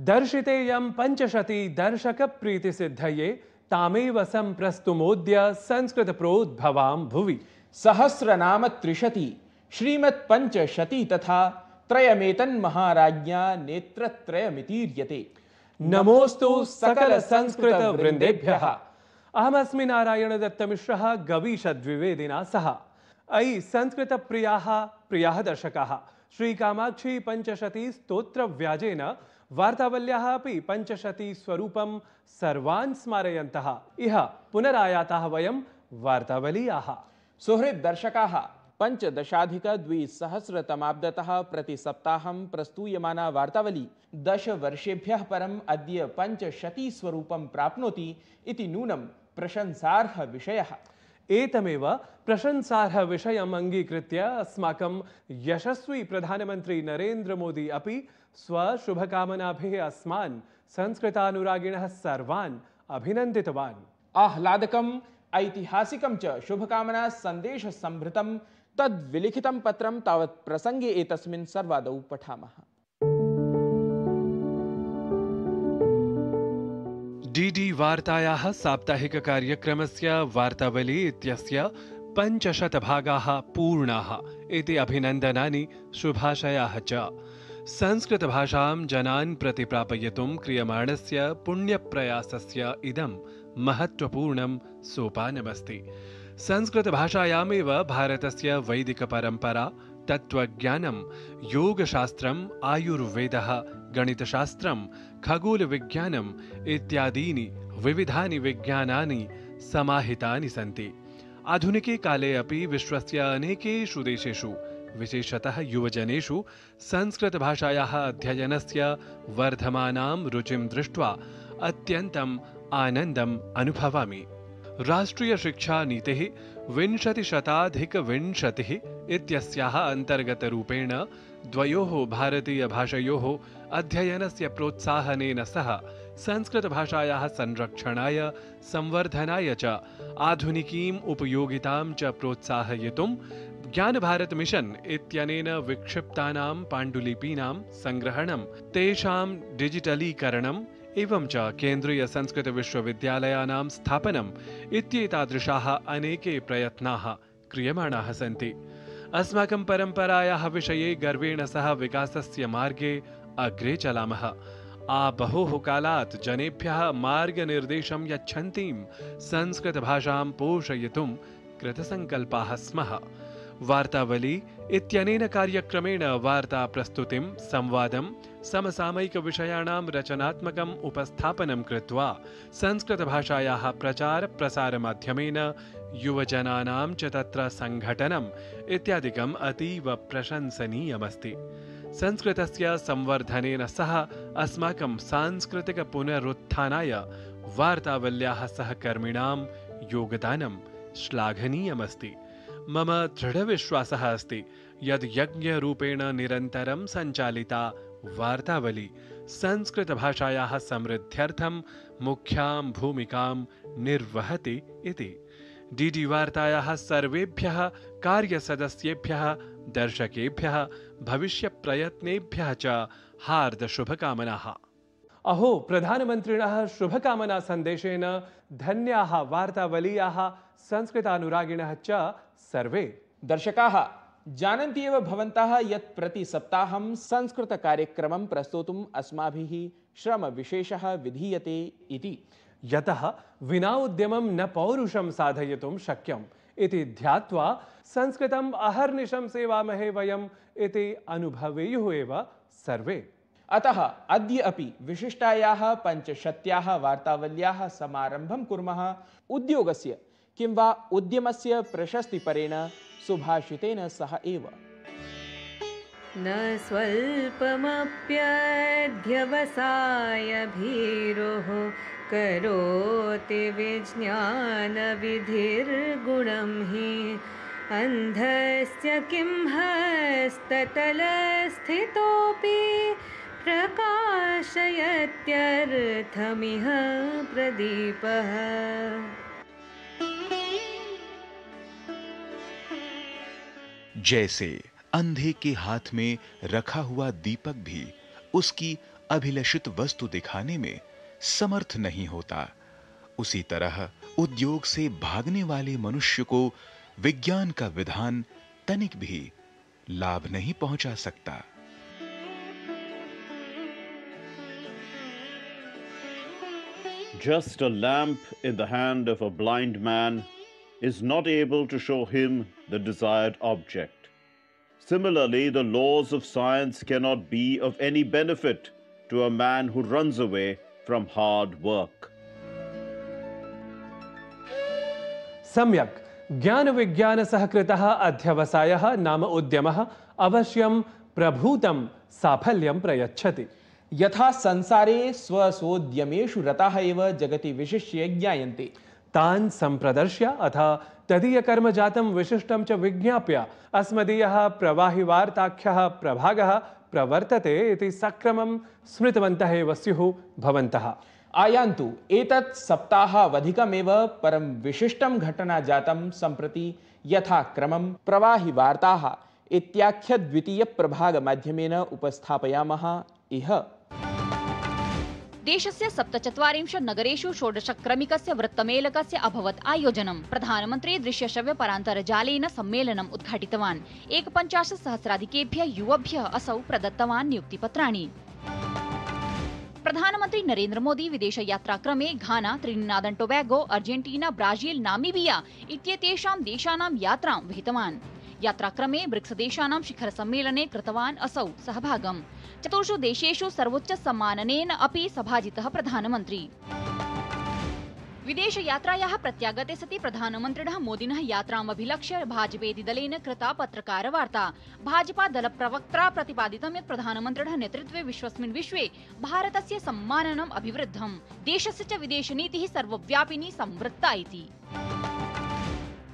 दर्शितेयं पंचशती दर्शक प्रीति सिद्धये तामेव संप्रस्तुमोद्य संस्कृत प्रोद्भवां भुवि सहस्रनाम त्रिशति श्रीमत् पंचशती तथा त्रयमेतन् महाराज्ञा नेत्रत्रयमितीर्यते। नमोस्तु सकल संस्कृत वृंदेभ्यः। अहमस्मि नारायण दत्तमिश्रः गवीषद्विवेदिना सह। अयि संस्कृत प्रियाः दर्शकाः, श्री कामाक्षी पंचशती स्तोत्र व्याजेन वार्तावल्याः अपि पंचशती स्वरूपं सर्वान् स्मारयन्तः इह पुनरायाताः वयं वार्तावलीयाः। सुहृद दर्शकाः, पंचदशाधिक-द्विसहस्रतमाब्दतः प्रतिसप्ताहं प्रस्तूयमाना वार्तावली 10 वर्षेभ्यः परम् अद्य पंचशती स्वरूपं प्राप्नोति इति नूनं प्रशंसार्ह विषयः। एतमेव प्रशंसार्ह विषयम् अंगीकृत्य अस्माकं यशस्वी प्रधानमंत्री नरेंद्र मोदी अपि स्वशुभकामनाभिः अस्मान् संस्कृतानुरागिणः सर्वान् अभिनन्दितवान्। आह्लादकम् ऐतिहासिकं च शुभकामना सन्देश संभृतं तद्विलिखितं पत्रं तावत् प्रसंगे एतस्मिन् सर्वादौ पठामः। डीडी वार्तायाः साप्ताहिक कार्यक्रमस्य वार्तावली इत्यस्य 500 भागाः पूर्णाः इति अभिनन्दनानि शुभाशयाः च। संस्कृत भाषां जनान् प्रति प्रापयितुं क्रियमाणस्य पुण्यप्रयासस्य इदं महत्त्वपूर्णं सोपानमस्ति। संस्कृत भाषायामेव भारतस्य वैदिक परंपरा, तत्त्वज्ञानं, योगशास्त्रम्, आयुर्वेदः, गणितशास्त्रं, खगोलविज्ञानम् इत्यादीनि विविधानि विज्ञानानि समाहितानि सन्ति। आधुनिके काले अपि विश्वस्य अनेकेषु देशेषु विशेषतः युवजनेषु संस्कृत भाषायाः अध्ययनस्य वर्धमानां रुचिं दृष्ट्वा अत्यन्तम् आनन्दम् अनुभवामि। राष्ट्रीय शिक्षा नीतिः 2020 इत्यस्याः अन्तर्गतरूपेण द्वयोः भारतीयभाषयोः अध्ययनस्य प्रोत्साहनेन सह संस्कृतभाषायाः संरक्षणाय, संवर्धनाय च आधुनिकीम् उपयोगितां च प्रोत्साहयितुं ज्ञानभारत मिशन इत्यनेन विक्षिप्तानां पाण्डुलिपीनां संग्रहणं, तेषां डिजिटलीकरणम् एवं च केन्द्रीय संस्कृत विश्वविद्यालयानां स्थापनम् इत्येतादृशाः अनेके प्रयत्नाः क्रियमाणाः सन्ति। अस्माकं परम्परायाः विषये गर्वेण सह विकासस्य मार्गे अग्रे चलामः। आबहोः कालात् जनेभ्यः मार्गनिर्देशं यच्छन्तीं संस्कृतभाषां पोषयितुं कृतसङ्कल्पाः स्मः। वार्तावली इत्यनेन कार्यक्रमेण वार्ता प्रस्तुतिं, संवादं, समसामयिकविषयाणां रचनात्मकम् उपस्थापनं कृत्वा संस्कृतभाषायाः प्रचार प्रसारमाध्यमेन युवजनानां च तत्र सङ्घटनम् इत्यादिकम् अतीव प्रशंसनीयमस्ति। संस्कृतस्य संवर्धनेन सह अस्माकं सांस्कृतिक पुनरुत्थानाय वार्तावल्याः सहकर्मिणां योगदानं श्लाघनीयमस्ति। मम दृढविश्वासः अस्ति यद् यज्ञरूपेण निरन्तरं सञ्चालिता वार्तावली संस्कृतभाषायाः समृद्ध्यर्थं मुख्यां भूमिकां निर्वहति इति। डीडी वार्तायाः सर्वेभ्यः कार्यसदस्येभ्यः, दर्शकेभ्यः, भविष्यप्रयत्नेभ्यः च हार्दशुभकामनाः। अहो प्रधानमन्त्रिणः शुभकामना सन्देशेन धन्याः वार्तावलीयाः संस्कृतानुरागिणः च सर्वे। दर्शकाः, जानन्ति एव भवन्तः यत् प्रतिसप्ताहं संस्कृतकार्यक्रमं प्रस्तोतुम् अस्माभिः श्रमविशेषः विधीयते इति। यतः विना उद्यमं न पौरुषं साधयितुं शक्यम् इति ध्यात्वा संस्कृतम् अहर्निशं सेवामहे वयम् इति अनुभवेयुः एव सर्वे। अतः अद्य अपि विशिष्टायाः पंचशत्याः वार्तावल्याः समारम्भं कुर्मः उद्योगस्य किं वा उद्यमस्य प्रशस्तिपरेण सुभाषितेन सह एव। न स्वल्पमप्यध्यवसायभीरुः करोति विज्ञानविधिर्गुणं हि अन्धस्य किं हस्ततलस्थितोऽपि प्रकाशयत्यर्थमिह प्रदीपः। जैसे अंधे के हाथ में रखा हुआ दीपक भी उसकी अभिलषित वस्तु दिखाने में समर्थ नहीं होता, उसी तरह उद्योग से भागने वाले मनुष्य को विज्ञान का विधान तनिक भी लाभ नहीं पहुंचा सकता। Just a lamp in the hand of a blind man is not able to show him the desired object. Similarly, the laws of science cannot be of any benefit to a man who runs away from hard work. सम्यक् ज्ञान विज्ञान सहकृतः अध्यवसायः नाम उद्यमः अवश्यं प्रभूतं साफल्यं प्रयच्छति। यथा संसारे स्वसोद्यमेषु रताः एव जगति विशिष्य ज्ञायन्ते, तान् संप्रदर्श्य अथ तदीय कर्म जातं विशिष्टं च विज्ञाप्य अस्मदीयः प्रवाहिवार्ताख्यः प्रभागः प्रवर्तते इति सक्रमं स्मृतवन्तः एव स्युः भवन्तः। आयान्तु एतत् सप्ताहावधिकमेव परं विशिष्टं घटना जातं सम्प्रति यथा क्रमं प्रवाहिवार्ताः इत्याख्य द्वितीय प्रभाग माध्यमेन उपस्थापयामः। इह देशस्य 47 नगरेषु 16क्रमिकस्य वृत्तमेलकस्य अभवत् आयोजनं। प्रधानमन्त्री दृश्यश्रव्यपरान्तर्जालेन सम्मेलनम् उद्घाटितवान्। 51,000-सहस्राधिकेभ्यः युवभ्यः असौ प्रदत्तवान् नियुक्तिपत्राणि। प्रधानमन्त्री नरेन्द्र मोदी विदेशयात्राक्रमे Ghana, Trinidad and Tobago, Argentina, Brazil, Namibia इत्येतेषां देशानां यात्रां विहितवान्। यात्राक्रमे ब्रिक्स देशानां शिखर सम्मेलने कृतवान् असौ सहभागम्। 4 देशेषु सर्वोच्च सम्माननेन अपि सभाजितः प्रधानमन्त्री। विदेशयात्रायाः प्रत्यागते सति प्रधानमन्त्रिणः मोदिनः यात्रामभिलक्ष्य भाजपेति दलेन कृता पत्रकारवार्ता। भाजपा दलप्रवक्त्रा प्रतिपादितं यत् प्रधानमन्त्रिणः नेतृत्वे विश्वस्मिन् विश्वे भारतस्य सम्माननम् अभिवृद्धम्। देशस्य च विदेशनीतिः सर्वव्यापिनी संवृत्ता इति।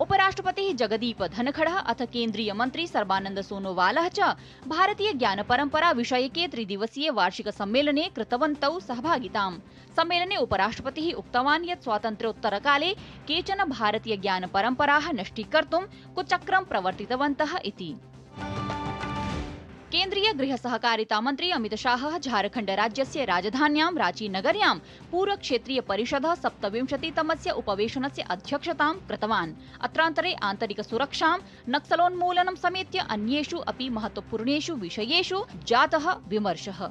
उपराष्ट्रपतिः जगदीप धनखड़ः अथ केन्द्रीय मंत्री सर्बानंद सोनोवालः च भारतीय ज्ञान परंपरा विषयके 3 दिवसीय वार्षिक सम्मेलने कृतवन्तौ सहभागिताम्। सम्मेलने उपराष्ट्रपतिः उक्तवान् यत् स्वातन्त्र्योत्तरकाले केचन भारतीय ज्ञान परंपराः नष्टीकर्तुं कुचक्रं प्रवर्तितवन्तः इति। केन्द्रीय गृह सहकारिता मंत्री अमित शाह झारखंड राज्यस्य राजधान्यां रांची नगर्यां पूर्वक्षेत्रीय परिषदः 27तमस्य उपवेशनस्य अध्यक्षतां कृतवान्। अत्रान्तरे आन्तरिक सुरक्षां, नक्सलोन्मूलनं समेत्य अन्येषु अपि महत्वपूर्णेषु विषयेषु जातः विमर्शः।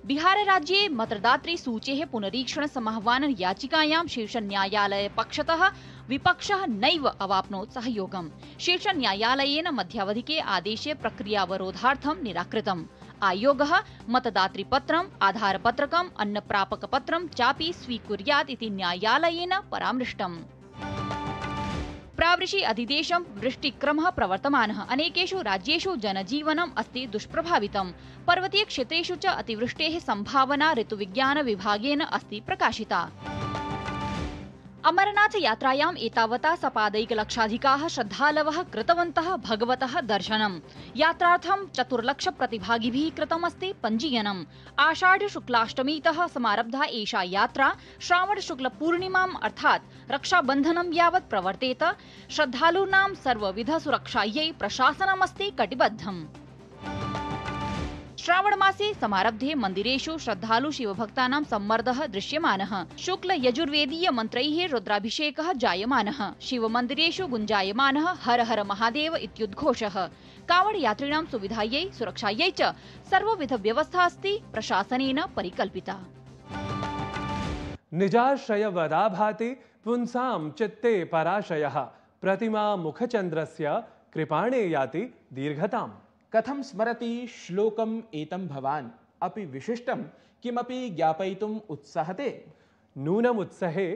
बिहार राज्ये मतदातृ सूचेः पुनरीक्षण समाह्वान याचिकायां शीर्ष न्यायालय पक्षतः विपक्षः नैव अवाप्नोत् सहयोगम्। शीर्ष न्यायालयेन मध्यावधिके आदेशे प्रक्रियावरोधार्थं निराकृतम्। आयोगः मतदातृपत्रम्, आधारपत्रकम्, अन्नप्रापकपत्रं चापि स्वीकुर्यात् इति न्यायालयेन परामृष्टम्। प्रावृषि अधिदेशं वृष्टिक्रमः प्रवर्तमानः। अनेकेषु राज्येषु जनजीवनम् अस्ति दुष्प्रभावितम्। पर्वतीय क्षेत्रेषु च अतिवृष्टेः संभावना ऋतुविज्ञान विभागेन अस्ति प्रकाशिता। अमरनाथ यात्रायाम् एतावता सपादैकलक्षाधिकाः श्रद्धालवः कृतवन्तः भगवतः दर्शनम्। यात्रार्थं 4 लक्ष प्रतिभागिभिः कृतमस्ति पञ्जीयनम्। आषाढ शुक्लाष्टमीतः समारब्धा एषा यात्रा श्रावण शुक्ल पूर्णिमाम् अर्थात् रक्षाबन्धनं यावत् प्रवर्तेत। श्रद्धालूनां सर्वविध सुरक्षायै प्रशासनमस्ति कटिबद्धम्। श्रावण मासे समारब्धे मन्दिरेषु श्रद्धालु शिवभक्तानां सम्मर्दः दृश्यमानः। शुक्ल यजुर्वेदीय मन्त्रैः रुद्राभिषेकः जायमानः। शिवमन्दिरेषु गुञ्जायमानः हर हर महादेव इत्युद्घोषः। कावड़ यात्रिणां सुविधायै सुरक्षायै च सर्वविध व्यवस्था अस्ति प्रशासनेन परिकल्पिता। निजाश्रयवदा भाति पुंसां चित्ते पराशयः, प्रतिमा मुखचन्द्रस्य कृपाणे याति दीर्घताम्। कथं स्मरति श्लोकम् एतं भवान् अपि विशिष्टं किमपि ज्ञापयितुम् उत्साहते? नूनमुत्सहे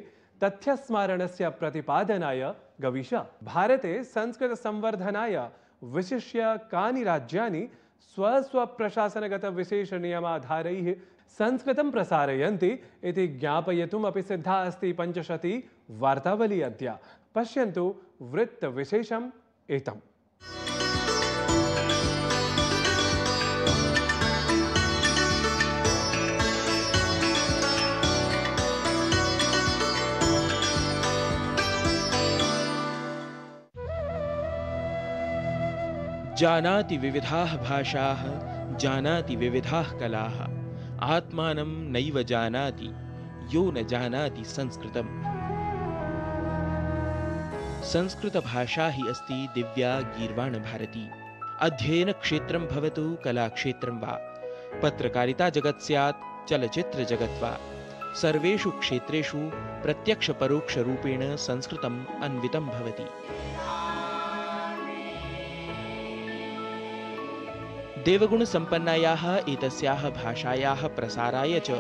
तथ्यस्मारणस्य प्रतिपादनाय गविश। भारते संस्कृत संवर्धनाय विशिष्य कानि राज्यानि स्वस्वप्रशासनगत विशेष नियमाधारैः संस्कृतं प्रसारयन्ति इति ज्ञापयितुम् अपि सिद्धा अस्ति पञ्चशती वार्तावली अद्य। पश्यन्तु वृत्तविशेषम् एतम्। जानाति विविधाः भाषाः जानाति विविधाः कलाः आत्मानं नैव जानाति यो न जानाति संस्कृतम्। संस्कृत भाषा ही अस्ति दिव्या गीर्वाण भारती। अध्ययन क्षेत्रं भवतु कलाक्षेत्रं वा, पत्रकारिता जगत् स्यात् चलचित्र जगत् वा, सर्वेषु क्षेत्रेषु प्रत्यक्ष परोक्ष रूपेण संस्कृतम् अन्वितं भवति। देवगुण संपन्नायाः एतस्याः भाषायाः प्रसाराय च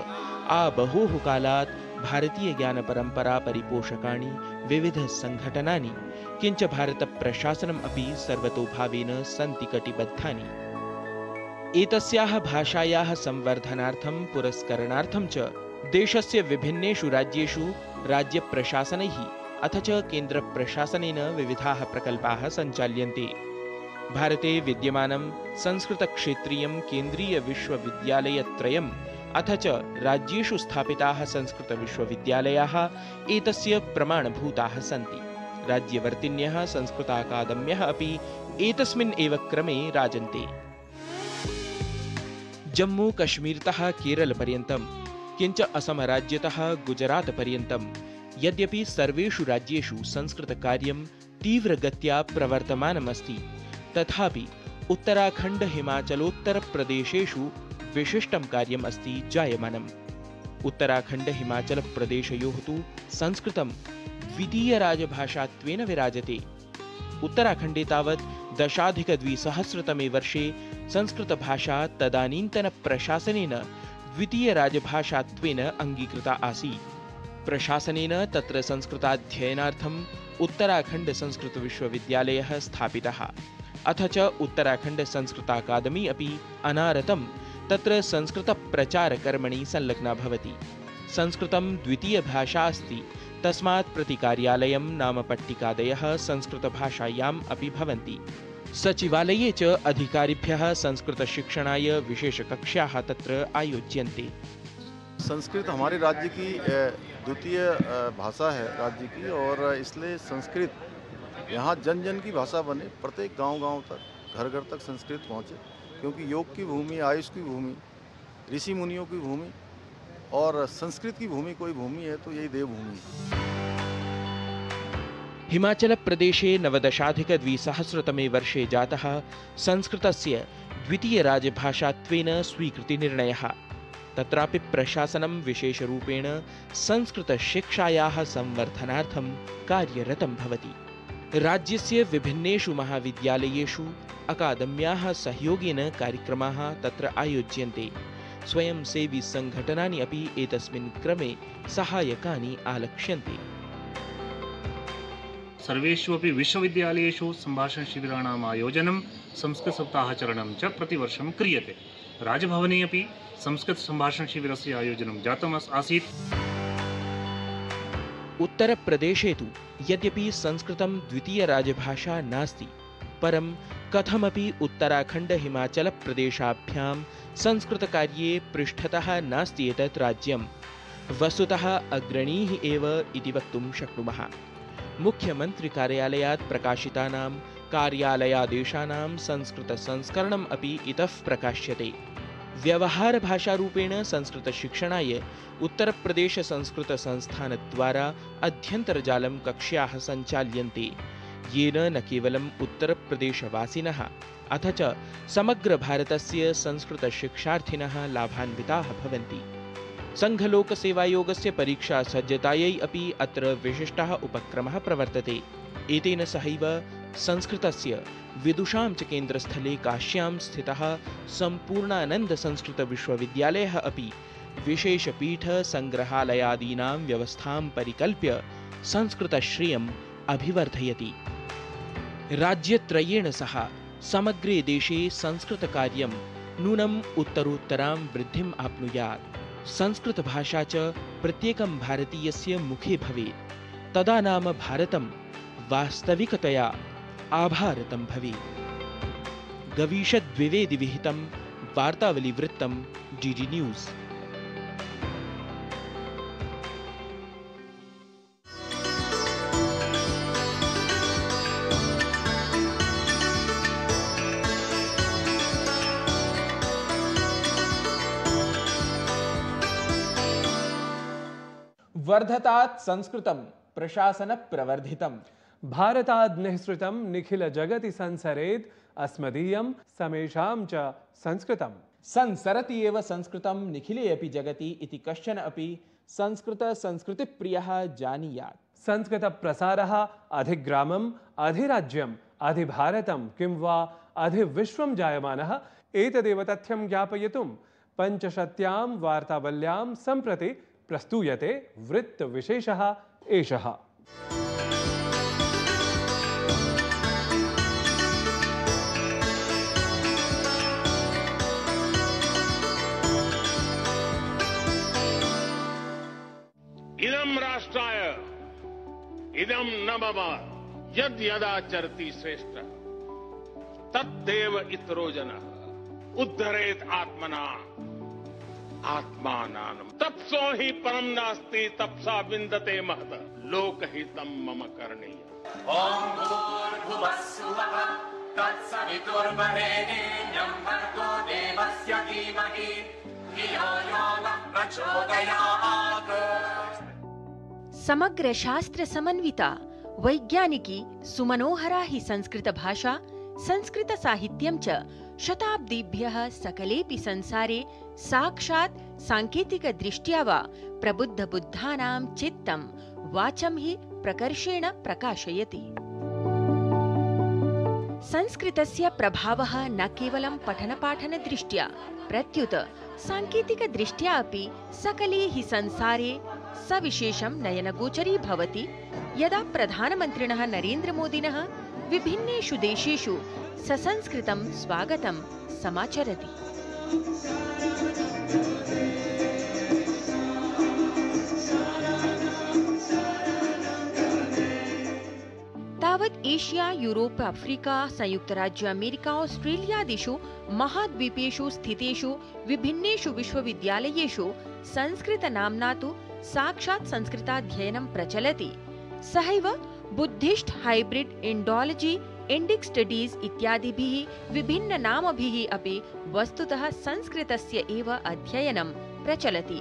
बहुः कालात् भारतीय ज्ञान परंपरा परिपोषकाणि विविध संघटनानि किंच भारत प्रशासनम् अपि सर्वतोभावेन सन्ति कटिबद्धानि। एतस्याः भाषायाः संवर्धनार्थं पुरस्करणार्थं च देशस्य विभिन्नेषु राज्येषु राज्य प्रशासनैः अथ च केन्द्र प्रशासनेन विविधाः प्रकल्पाः सञ्चाल्यन्ते। भारते विद्यमानं संस्कृत क्षेत्रीयं केन्द्रीय विश्वविद्यालयत्रयम् अथ च राज्येषु स्थापिताः संस्कृत विश्वविद्यालयाः एतस्य प्रमाणभूताः सन्ति। राज्यवर्तिन्यः संस्कृताकादम्यः अपि एतस्मिन् एव क्रमे राजन्ते। जम्मू कश्मीरतः केरल पर्यन्तं किंच असम राज्यतः गुजरात पर्यन्तं यद्यपि सर्वेषु राज्येषु संस्कृत कार्यं तीव्रगत्या प्रवर्तमानमस्ति, तथापि उत्तराखण्ड हिमाचलोत्तर प्रदेशेषु विशिष्टं कार्यम् अस्ति जायमानम्। उत्तराखण्ड हिमाचल प्रदेशयोः तु संस्कृतं द्वितीय राजभाषात्वेन विराजते। उत्तराखण्डे तावत् 10,200 वर्षे संस्कृत भाषा तदानीन्तन प्रशासनेन द्वितीय राजभाषात्वेन अंगीकृता आसीत्। प्रशासनेन तत्र संस्कृताध्ययनार्थम् उत्तराखण्ड संस्कृत विश्वविद्यालयः स्थापितः, अथ च उत्तराखण्ड संस्कृताकादमी अपि अनारतं तत्र संस्कृत प्रचार कर्मणि संलग्ना भवति। संस्कृतं द्वितीय भाषा अस्ति, तस्मात् प्रति कार्यालयं नामपट्टिकादयः संस्कृत भाषायाम् अपि भवन्ति। सचिवालये च अधिकारिभ्यः संस्कृत शिक्षणाय विशेष कक्षाः तत्र आयोज्यन्ते। संस्कृत हमारे राज्य की द्वितीय भाषा है राज्य की, और इसलिए संस्कृत यहाँ जन जन की भाषा बने, प्रत्येक गांव-गांव तक घर घर तक संस्कृत पहुँचे, क्योंकि योग की भूमि, आयुष की भूमि, ऋषि मुनियों की भूमि और संस्कृत की भूमि कोई भूमि है तो यही देवभूमि है। हिमाचल प्रदेशे 19,200 वर्षे जातः संस्कृतस्य द्वितीय राजभाषात्वेन स्वीकृतिनिर्णयः। तत्रापि प्रशासनं विशेषरूपेण संस्कृतशिक्षायाः संवर्धनार्थं कार्यरतं भवति। राज्यस्य विभिन्नेषु महाविद्यालयेषु अकादम्याः सहयोगेन कार्यक्रमाः तत्र आयोज्यन्ते। स्वयंसेवी संघटनानि अपि एतस्मिन् क्रमे सहायकानि आलक्ष्यन्ते। सर्वेषु अपि विश्वविद्यालयेषु सम्भाषणशिबिराणाम् आयोजनं संस्कृतसप्ताहाचरणं च प्रतिवर्षं क्रियते। राजभवने अपि संस्कृतसम्भाषणशिबिरस्य आयोजनं जातम् आसीत्। उत्तरप्रदेशे तु यद्यपि संस्कृतं द्वितीय राजभाषा नास्ति, परं कथमपि उत्तराखण्ड हिमाचल प्रदेशाभ्यां संस्कृतकार्ये पृष्ठतः नास्ति एतत् राज्यं। वस्तुतः अग्रणीः एव इति वक्तुं शक्नुमः। मुख्यमन्त्रिकार्यालयात् प्रकाशितानां कार्यालयादेशानां संस्कृतसंस्करणम् अपि इतः प्रकाश्यते। व्यवहारभाषारूपेण संस्कृतशिक्षणाय उत्तरप्रदेश संस्कृतसंस्थानद्वारा अध्यन्तर्जालं कक्ष्याः सञ्चाल्यन्ते, येन न केवलम् उत्तरप्रदेशवासिनः अथ च समग्रभारतस्य संस्कृतशिक्षार्थिनः लाभान्विताः भवन्ति। संघलोकसेवायोगस्य परीक्षासज्जतायै अपि अत्र विशिष्टः उपक्रमः प्रवर्तते। एतेन सहैव संस्कृतस्य विदुषां च केन्द्रस्थले काश्यां स्थितः सम्पूर्णानन्द संस्कृत विश्वविद्यालयः अपि विशेषपीठ संग्रहालयादीनां व्यवस्थां परिकल्प्य संस्कृतश्रियम् अभिवर्धयति। राज्यत्रयेण सह समग्रे देशे संस्कृतकार्यं नूनम् उत्तरोत्तरां वृद्धिम् आप्नुयात्। संस्कृतभाषा च प्रत्येकं भारतीयस्य मुखे भवेत्, तदा नाम भारतं वास्तविकतया आभारतं भवेत्। गवीषद्विवेदि विहितं वार्तावलीवृत्तं डीडी न्यूज़। वर्धतात् संस्कृतं प्रशासन प्रवर्धितम्। भारताद् निःसृतं निखिल जगति संसरेत् अस्मदीयं समेषां च संस्कृतम्। संसरति एव संस्कृतं निखिले अपि जगति इति कश्चन अपि संस्कृतिप्रियः जानीयात्। संस्कृतप्रसारः अधिग्रामम् अधिराज्यम् अधिभारतं किं वा अधिविश्वं जायमानः एतदेव तथ्यं ज्ञापयितुं पञ्चशत्यां वार्तावल्यां सम्प्रति प्रस्तूयते वृत्तविशेषः एषः। इदं राष्ट्राय इदं न मम यद् यदाचरति श्रेष्ठ तद्देव इतरो जनः उद्धरेत् आत्मना आत्मानानं तत्सो हि परं नास्ति तपसा विन्दते महत् लोकहितं मम करणीयम्। ॐ भूर्भुवः सुवः तत्सवितुर्वरेण्यं भर्गो देवस्य धीमहि धियो यो नः प्रचोदयात्। समग्र शास्त्र समन्विता वैज्ञानिकी सुमनोहरा हि संस्कृत भाषा संस्कृत साहित्यं च शताब्दीभ्यः सकलेऽपि संसारे साक्षात् सांकेतिक दृष्ट्या वा प्रबुद्ध बुद्धानां चित्तं वाचं हि प्रकर्षेण प्रकाशयति। संस्कृतस्य प्रभावः न केवलं पठनपाठन दृष्ट्या प्रत्युत सांकेतिक दृष्ट्या अपि सकले हि संसारे सविशेषं नयनगोचरी भवति यदा प्रधानमन्त्रिणः नरेन्द्र मोदिनः विभिन्नेषु देशेषु ससंस्कृतं स्वागतं समाचरति। तावत् एशिया, यूरोप, अफ्रीका, संयुक्त राज्य अमेरिका, ऑस्ट्रेलियादिषु महाद्वीपेषु स्थितेषु विभिन्नेषु विश्वविद्यालयेषु संस्कृत नाम्ना तु साक्षात् संस्कृताध्ययनं प्रचलति। सहैव Buddhist hybrid Indology, Indic studies इत्यादिभिः विभिन्न नामभिः अपि वस्तुतः संस्कृतस्य एव अध्ययनं प्रचलति।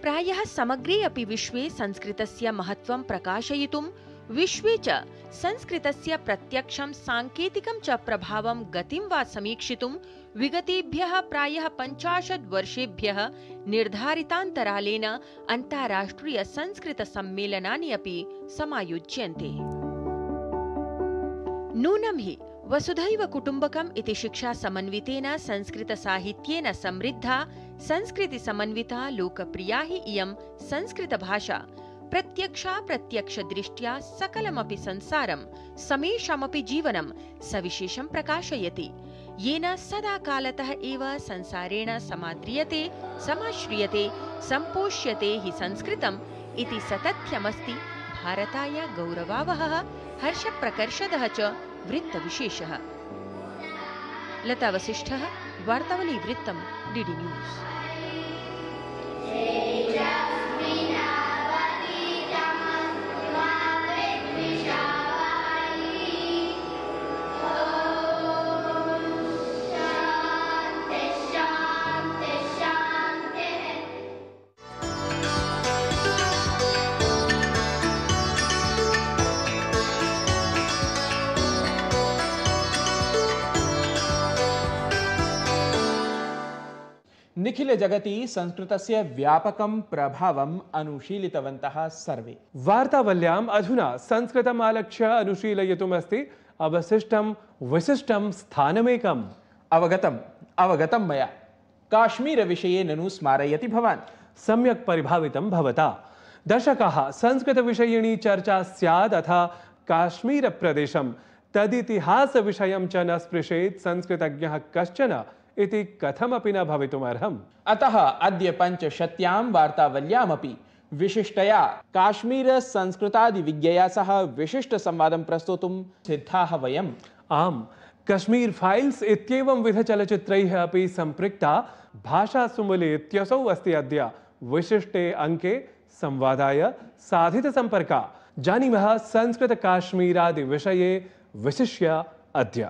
प्रायः समग्रे अपि विश्वे संस्कृतस्य महत्त्वं प्रकाशयितुं विश्वे च संस्कृतस्य प्रत्यक्षं सांकेतिकं च प्रभावं गतिं वा समीक्षितुं विगतेभ्यः प्रायः 50 वर्षेभ्यः निर्धारितान्तरालेन अन्ताराष्ट्रिय संस्कृत सम्मेलनानि अपि समायोज्यन्ते। नूनं हि वसुधैव कुटुम्बकम् इति शिक्षा समन्वितेन संस्कृत साहित्येन समृद्धा संस्कृति समन्विता लोकप्रिया हि इयं संस्कृत भाषा प्रत्यक्ष दृष्ट्या सकलमपि संसारं समेषामपि जीवनं सविशेषं प्रकाशयति, येन सदा कालतः एव संसारेण समाद्रियते, समाश्रियते, सम्पोष्यते हि संस्कृतम् इति सतथ्यमस्ति भारताय गौरवावहः हर्षप्रकर्षदः च वृत्तविशेषः। लता वसिष्ठः, वार्तावली वृत्तं, डीडी न्यूज़। निखिल जगति संस्कृतस्य व्यापकं प्रभावम् अनुशीलितवन्तः सर्वे। वार्तावल्याम् अधुना संस्कृतम् आलक्ष्य अनुशीलयितुमस्ति अवशिष्टं विशिष्टं स्थानमेकम्। अवगतं मया। काश्मीर विषये ननु स्मारयति भवान्? सम्यक् परिभावितं भवता। दशकः संस्कृतविषयिणी चर्चा स्यात् अथा काश्मीर प्रदेशं तदितिहासविषयं च न स्पृशेत् संस्कृतज्ञः कश्चन इति कथमपि न भवितुमर्हम्। अतः अद्य पञ्चशत्यां वार्तावल्यामपि विशिष्टया काश्मीर संस्कृतादि विज्ञया सह विशिष्ट संवादं प्रस्तोतुं सिद्धाः वयम्। आम्, कश्मीर फाइल्स् इत्येवं विध चलचित्रैः अपि सम्पृक्ता भाषासुमुली इत्यसौ अस्ति अद्य विशिष्टे अंके संवादाय साधितसम्पर्का। जानीमः संस्कृत काश्मीरादि विषये विशिष्य अद्य।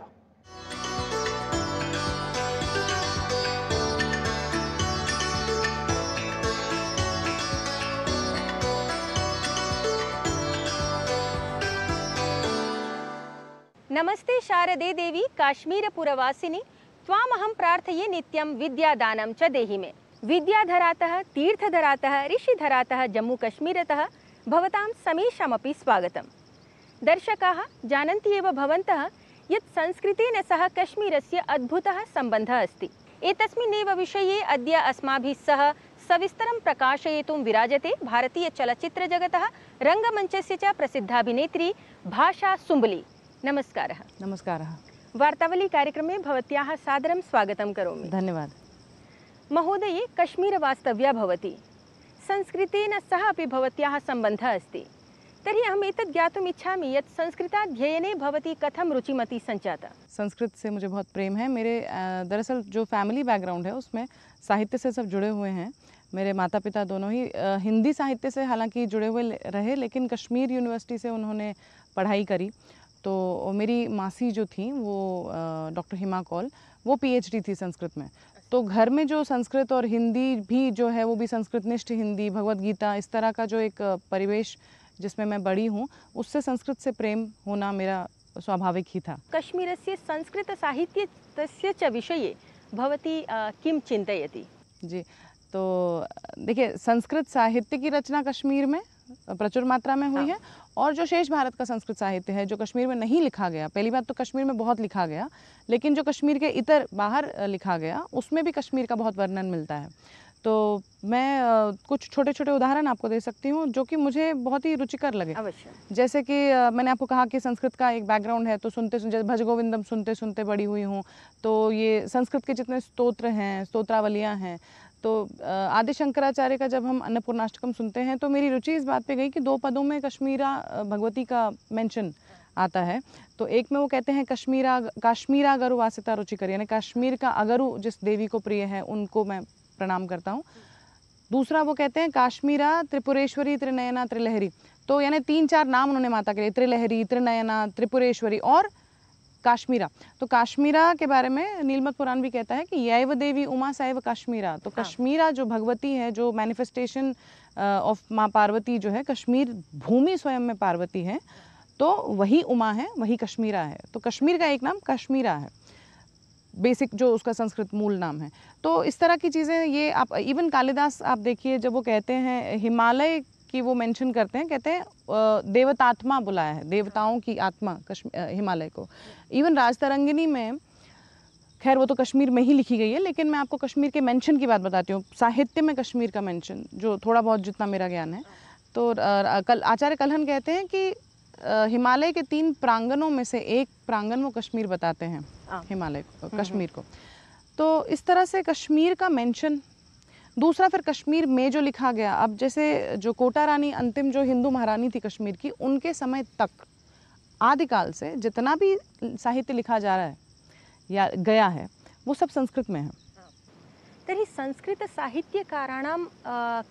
नमस्ते शारदे देवी काश्मीरपुरवासिनी त्वामहं प्रार्थये नित्यं विद्यादानं च देहि मे। विद्याधरातः तीर्थधरातः ऋषिधरातः जम्मूकश्मीरतः भवतां समेषामपि स्वागतम्। दर्शकाः जानन्ति एव भवन्तः यत् संस्कृतेन सह कश्मीरस्य अद्भुतः सम्बन्धः अस्ति। एतस्मिन्नेव विषये अद्य अस्माभिः सह सविस्तरं प्रकाशयितुं विराजते भारतीयचलच्चित्रजगतः रङ्गमञ्चस्य च प्रसिद्धाभिनेत्री भाषा सुम्बुली। नमस्कारः। नमस्कारः। वार्तावली कार्यक्रमे भवत्याः सादरं स्वागतं करोमि। धन्यवादः। महोदये, कश्मीरवास्तव्या भवति, संस्कृतेन सह अपि भवत्याः सम्बन्धः अस्ति। तर्हि अहम् एतत् ज्ञातुम् इच्छामि यत् संस्कृताध्ययने भवती कथं रुचिमती सञ्जाता? संस्कृत से मुझे बहुत प्रेम है। मेरे दरअसल जो फैमिली बैकग्राउंड है उसमें साहित्य से सब जुड़े हुए हैं। मेरे माता पिता दोनों ही हिंदी साहित्य से हालांकि जुड़े हुए रहे, लेकिन कश्मीर यूनिवर्सिटी से उन्होंने पढ़ाई करी। तो मेरी मासी जो थी वो डॉक्टर हिमा कौल, वो पीएचडी थी संस्कृत में। तो घर में जो संस्कृत और हिंदी भी जो है वो भी संस्कृतनिष्ठ हिंदी, भगवद गीता, इस तरह का जो एक परिवेश जिसमें मैं बड़ी हूँ, उससे संस्कृत से प्रेम होना मेरा स्वाभाविक ही था। कश्मीरस्य संस्कृत साहित्यस्य च विषये भवती किं चिन्तयति? जी, तो देखिए, संस्कृत साहित्य की रचना कश्मीर में प्रचुर मात्रा में हुई है, और जो शेष भारत का संस्कृत साहित्य है जो कश्मीर में नहीं लिखा गया, पहली बात तो कश्मीर में बहुत लिखा गया, लेकिन जो कश्मीर के इतर बाहर लिखा गया उसमें भी कश्मीर का बहुत वर्णन मिलता है। तो मैं कुछ छोटे छोटे उदाहरण आपको दे सकती हूँ जो कि मुझे बहुत ही रुचिकर लगे। अवश्य। जैसे कि मैंने आपको कहा कि संस्कृत का एक बैकग्राउंड है, तो सुनते सुनते भज गोविंदम सुनते सुनते बड़ी हुई हूँ। तो ये संस्कृत के जितने स्तोत्र हैं, स्तोत्रावलियाँ हैं, तो आदि शंकराचार्य का जब हम अन्नपूर्णाष्टकम सुनते हैं तो मेरी रुचि इस बात पे गई कि 2 पदों में कश्मीरा भगवती का मेंशन आता है। तो एक में वो कहते हैं काश्मीरा अगरु वासिता रुचिकर, यानी कश्मीर का अगरु जिस देवी को प्रिय है उनको मैं प्रणाम करता हूँ। दूसरा वो कहते हैं काश्मीरा त्रिपुरेश्वरी त्रिनयना त्रिलहरी, तो यानी 3-4 नाम उन्होंने माता के लिए, त्रिलहरी, त्रिनयना, त्रिपुरेश्वरी और काश्मीरा। तो काश्मीरा के बारे में नीलमत पुराण भी कहता है कि यैव देवी उमा सैव काश्मीरा। तो कश्मीरा जो भगवती है, जो मैनिफेस्टेशन ऑफ माँ पार्वती जो है, कश्मीर भूमि स्वयं में पार्वती है, तो वही उमा है, वही कश्मीरा है। तो कश्मीर का एक नाम कश्मीरा है, बेसिक जो उसका संस्कृत मूल नाम है। तो इस तरह की चीज़ें ये आप इवन कालिदास आप देखिए, जब वो कहते हैं हिमालय की वो मेंशन करते हैं, कहते हैं देवतात्मा बुलाया है, देवताओं की आत्मा हिमालय को। इवन राजतरंगिनी में, खैर वो तो कश्मीर में ही लिखी गई है, लेकिन मैं आपको कश्मीर के मेंशन की बात बताती हूँ, साहित्य में कश्मीर का मेंशन जो थोड़ा बहुत जितना मेरा ज्ञान है। तो आचार्य कल्हन कहते हैं कि हिमालय के 3 प्रांगणों में से एक प्रांगण वो कश्मीर बताते हैं, हिमालय को, कश्मीर को। तो इस तरह से कश्मीर का मेंशन। दूसरा फिर कश्मीर में जो लिखा गया, अब जैसे जो कोटा रानी अंतिम जो हिंदू महारानी थी कश्मीर की, उनके समय तक आदिकाल से जितना भी साहित्य लिखा जा रहा है या गया है वो सब संस्कृत में है। तर्हि संस्कृत साहित्यकाराणां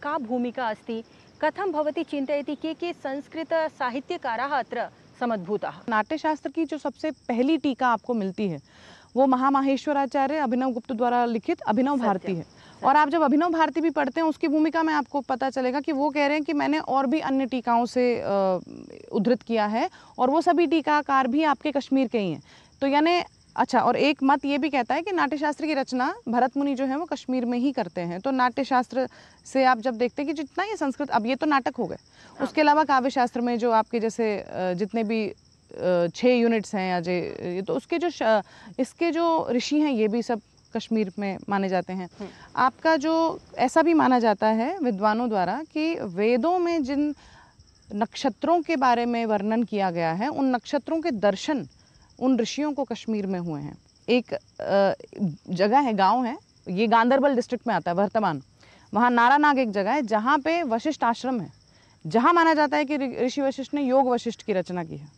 का भूमिका अस्ति? कथं भवती चिन्तयति के संस्कृत साहित्यकाराः अत्र समुद्भूताः? नाट्यशास्त्र की जो सबसे पहली टीका आपको मिलती है वो महामाहेश्वराचार्य अभिनव गुप्त द्वारा लिखित अभिनव भारती है। और आप जब अभिनव भारती भी पढ़ते हैं, उसकी भूमिका में आपको पता चलेगा कि वो कह रहे हैं कि मैंने और भी अन्य टीकाओं से उद्धृत किया है, और वो सभी टीकाकार भी आपके कश्मीर के ही हैं। तो यानी अच्छा, और एक मत ये भी कहता है कि नाट्यशास्त्र की रचना भरत मुनि जो है वो कश्मीर में ही करते हैं। तो नाट्यशास्त्र से आप जब देखते हैं कि जितना ये संस्कृत, अब ये तो नाटक हो गए, उसके अलावा काव्यशास्त्र में जो आपके जैसे जितने भी 6 यूनिट्स हैं या तो उसके जो इसके जो ऋषि हैं ये भी सब कश्मीर में माने जाते हैं। आपका जो ऐसा भी माना जाता है विद्वानों द्वारा कि वेदों में जिन नक्षत्रों के बारे में वर्णन किया गया है, उन नक्षत्रों के दर्शन उन ऋषियों को कश्मीर में हुए हैं। एक जगह है, गांव है, ये गांदरबल डिस्ट्रिक्ट में आता है वर्तमान, वहाँ नारानाग एक जगह है जहाँ पे वशिष्ठ आश्रम है, जहाँ माना जाता है कि ऋषि वशिष्ठ ने योग वशिष्ठ की रचना की है।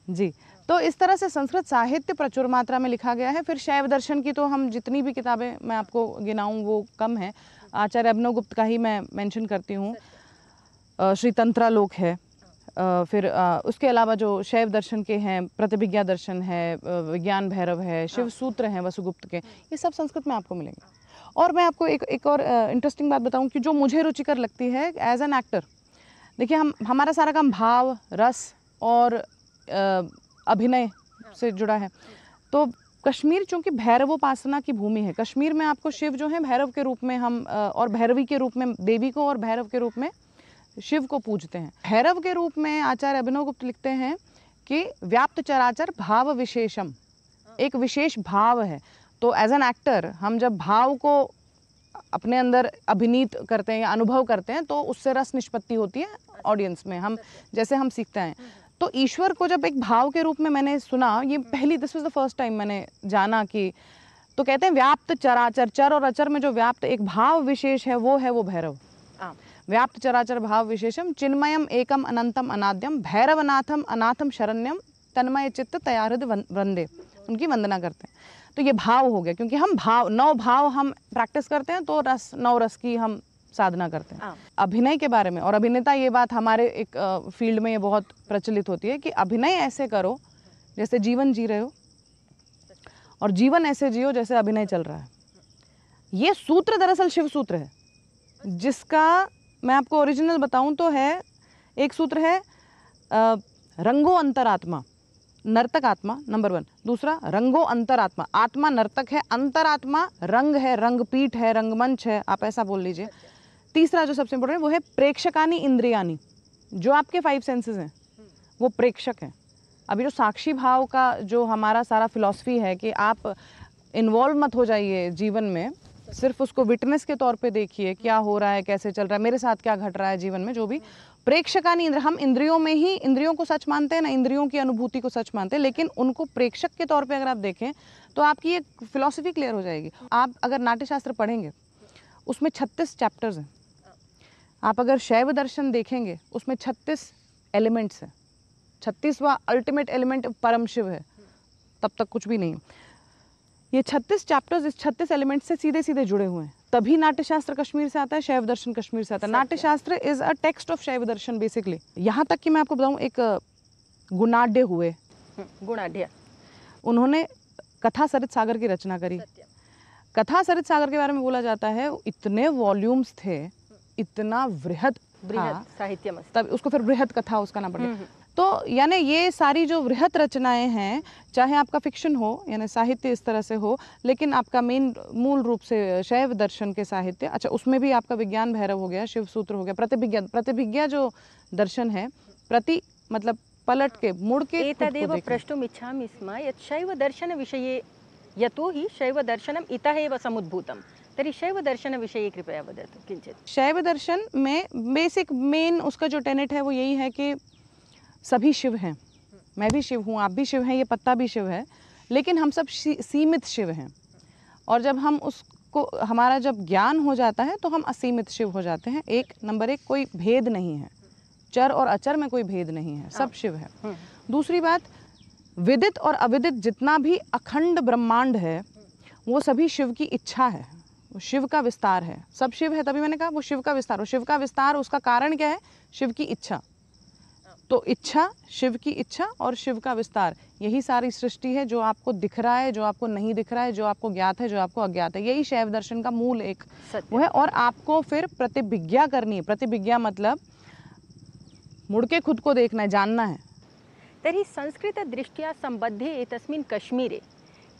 जी, तो इस तरह से संस्कृत साहित्य प्रचुर मात्रा में लिखा गया है। फिर शैव दर्शन की तो हम जितनी भी किताबें मैं आपको गिनाऊँ वो कम है। आचार्य अभिनव गुप्त का ही मैं मेंशन करती हूँ, श्री तंत्रालोक है। फिर उसके अलावा जो शैव दर्शन के हैं, प्रतिभिज्ञा दर्शन है, विज्ञान भैरव है, शिव सूत्र हैं वसुगुप्त के, ये सब संस्कृत में आपको मिलेंगे। और मैं आपको एक और इंटरेस्टिंग बात बताऊं कि जो मुझे रुचिकर लगती है एज एन एक्टर, देखिए हमारा सारा काम भाव, रस और अभिनय से जुड़ा है। तो कश्मीर चूंकि भैरवोपासना की भूमि है, कश्मीर में आपको शिव जो है भैरव के रूप में हम और भैरवी के रूप में देवी को और भैरव के रूप में शिव को पूजते हैं। भैरव के रूप में आचार्य अभिनव गुप्त लिखते हैं कि व्याप्त चराचर भाव विशेषम, एक विशेष भाव है। तो एज एन एक्टर हम जब भाव को अपने अंदर अभिनीत करते हैं या अनुभव करते हैं तो उससे रस निष्पत्ति होती है ऑडियंस में, हम जैसे हम सीखते हैं। तो ईश्वर को जब एक भाव के रूप में मैंने सुना, ये this was the first time मैंने जाना कि, तो कहते हैं व्याप्त चराचर, चर और अचर में जो व्याप्त एक भाव विशेष है वो भैरव। व्याप्त चराचर भाव विशेषम चिन्मयम एकम अनंतम अनाद्यम भैरवनाथम अनाथम शरण्यम तन्मय चित्त तयाहृद वंदे, उनकी वंदना करते हैं। तो ये भाव हो गया, क्योंकि हम नौ भाव हम प्रैक्टिस करते हैं तो नौ रस की हम साधना करते हैं। अभिनय के बारे में, और अभिनेता, ये बात हमारे एक फील्ड में ये बहुत प्रचलित होती है कि अभिनय ऐसे करो जैसे जीवन जी रहे हो और जीवन ऐसे जियो जैसे अभिनय चल रहा है। ये सूत्र दरअसल शिव सूत्र है, जिसका मैं आपको ओरिजिनल बताऊं तो है, एक सूत्र है रंगो अंतरात्मा, नर्तक आत्मा नंबर 1, दूसरा रंगो अंतरात्मा, आत्मा नर्तक है, अंतरात्मा रंग है, रंगपीठ है, रंगमंच है, आप ऐसा बोल लीजिए। तीसरा जो सबसे इंपॉर्टेंट है वो है प्रेक्षकानी इंद्रियानी, जो आपके 5 सेंसेस हैं वो प्रेक्षक हैं। अभी जो साक्षी भाव का जो हमारा सारा फिलॉसफी है कि आप इन्वॉल्व मत हो जाइए जीवन में, सिर्फ उसको विटनेस के तौर पे देखिए क्या हो रहा है, कैसे चल रहा है, मेरे साथ क्या घट रहा है जीवन में, जो भी प्रेक्षकानी इंद्र, हम इंद्रियों में ही इंद्रियों को सच मानते हैं ना, इंद्रियों की अनुभूति को सच मानते हैं, लेकिन उनको प्रेक्षक के तौर पे अगर आप देखें तो आपकी एक फिलॉसफी क्लियर हो जाएगी। आप अगर नाट्यशास्त्र पढ़ेंगे उसमें 36 चैप्टर्स हैं, आप अगर शैव दर्शन देखेंगे उसमें 36 एलिमेंट्स हैं, 36वां अल्टीमेट एलिमेंट परम शिव है, तब तक कुछ भी नहीं। ये 36 चैप्टर्स इस 36 एलिमेंट से सीधे सीधे जुड़े हुए हैं, तभी नाट्यशास्त्र कश्मीर से आता है, शैव दर्शन कश्मीर से आता है। Natyashastra is a text of शैव दर्शन बेसिकली। यहाँ तक कि मैं आपको बताऊँ, एक गुणाढ़ हुए, गुणाढ़, उन्होंने कथा सरित सागर की रचना करी। कथा सरित सागर के बारे में बोला जाता है इतने वॉल्यूम्स थे, इतना बृहद साहित्य, तब उसको फिर बृहद कथा उसका नाम पड़ा। तो यानी ये सारी जो वृहत रचनाएं हैं, चाहे आपका फिक्शन हो यानी साहित्य इस तरह से हो, लेकिन आपका मूल रूप से शैव दर्शन के साहित्य, अच्छा उसमें भी आपका विज्ञान भैरव हो गया, शिव सूत्र हो गया, प्रतिभिज्ञा जो दर्शन है, प्रति मतलब पलट के मुड़ के एतदेव प्रष्टुमिच्छामि स्म यत् शैव दर्शन विषये यतो हि शैव दर्शनम इतः एव समुद्भूतम्, तर्हि शैव दर्शन विषये कृपया वदतु किंचित। शैव दर्शन में बेसिक मेन उसका जो टेनेट है वो यही है कि सभी शिव हैं, मैं भी शिव हूँ, आप भी शिव हैं, ये पत्ता भी शिव है, लेकिन हम सब सीमित शिव हैं। और जब हम उसको, हमारा जब ज्ञान हो जाता है तो हम असीमित शिव हो जाते हैं। नंबर 1 कोई भेद नहीं है, चर और अचर में कोई भेद नहीं है, सब शिव है। दूसरी बात, विदित और अविदित जितना भी अखंड ब्रह्मांड है वो सभी शिव की इच्छा है, वो शिव का विस्तार है, सब शिव है, तभी मैंने कहा वो शिव का विस्तार। और शिव का विस्तार उसका कारण क्या है? शिव की इच्छा। तो इच्छा, शिव की इच्छा और शिव का विस्तार, यही सारी सृष्टि है। जो आपको दिख रहा है, जो आपको नहीं दिख रहा है, जो आपको ज्ञात है, जो आपको अज्ञात है, यही शैव दर्शन का मूल एक वो है। और आपको फिर प्रतिभिज्ञा करनी है। प्रतिभिज्ञा मतलब मुड़ के खुद को देखना है, जानना है। तर्हि संस्कृत दृष्ट्या संबद्धे एतस्मिन् कश्मीरे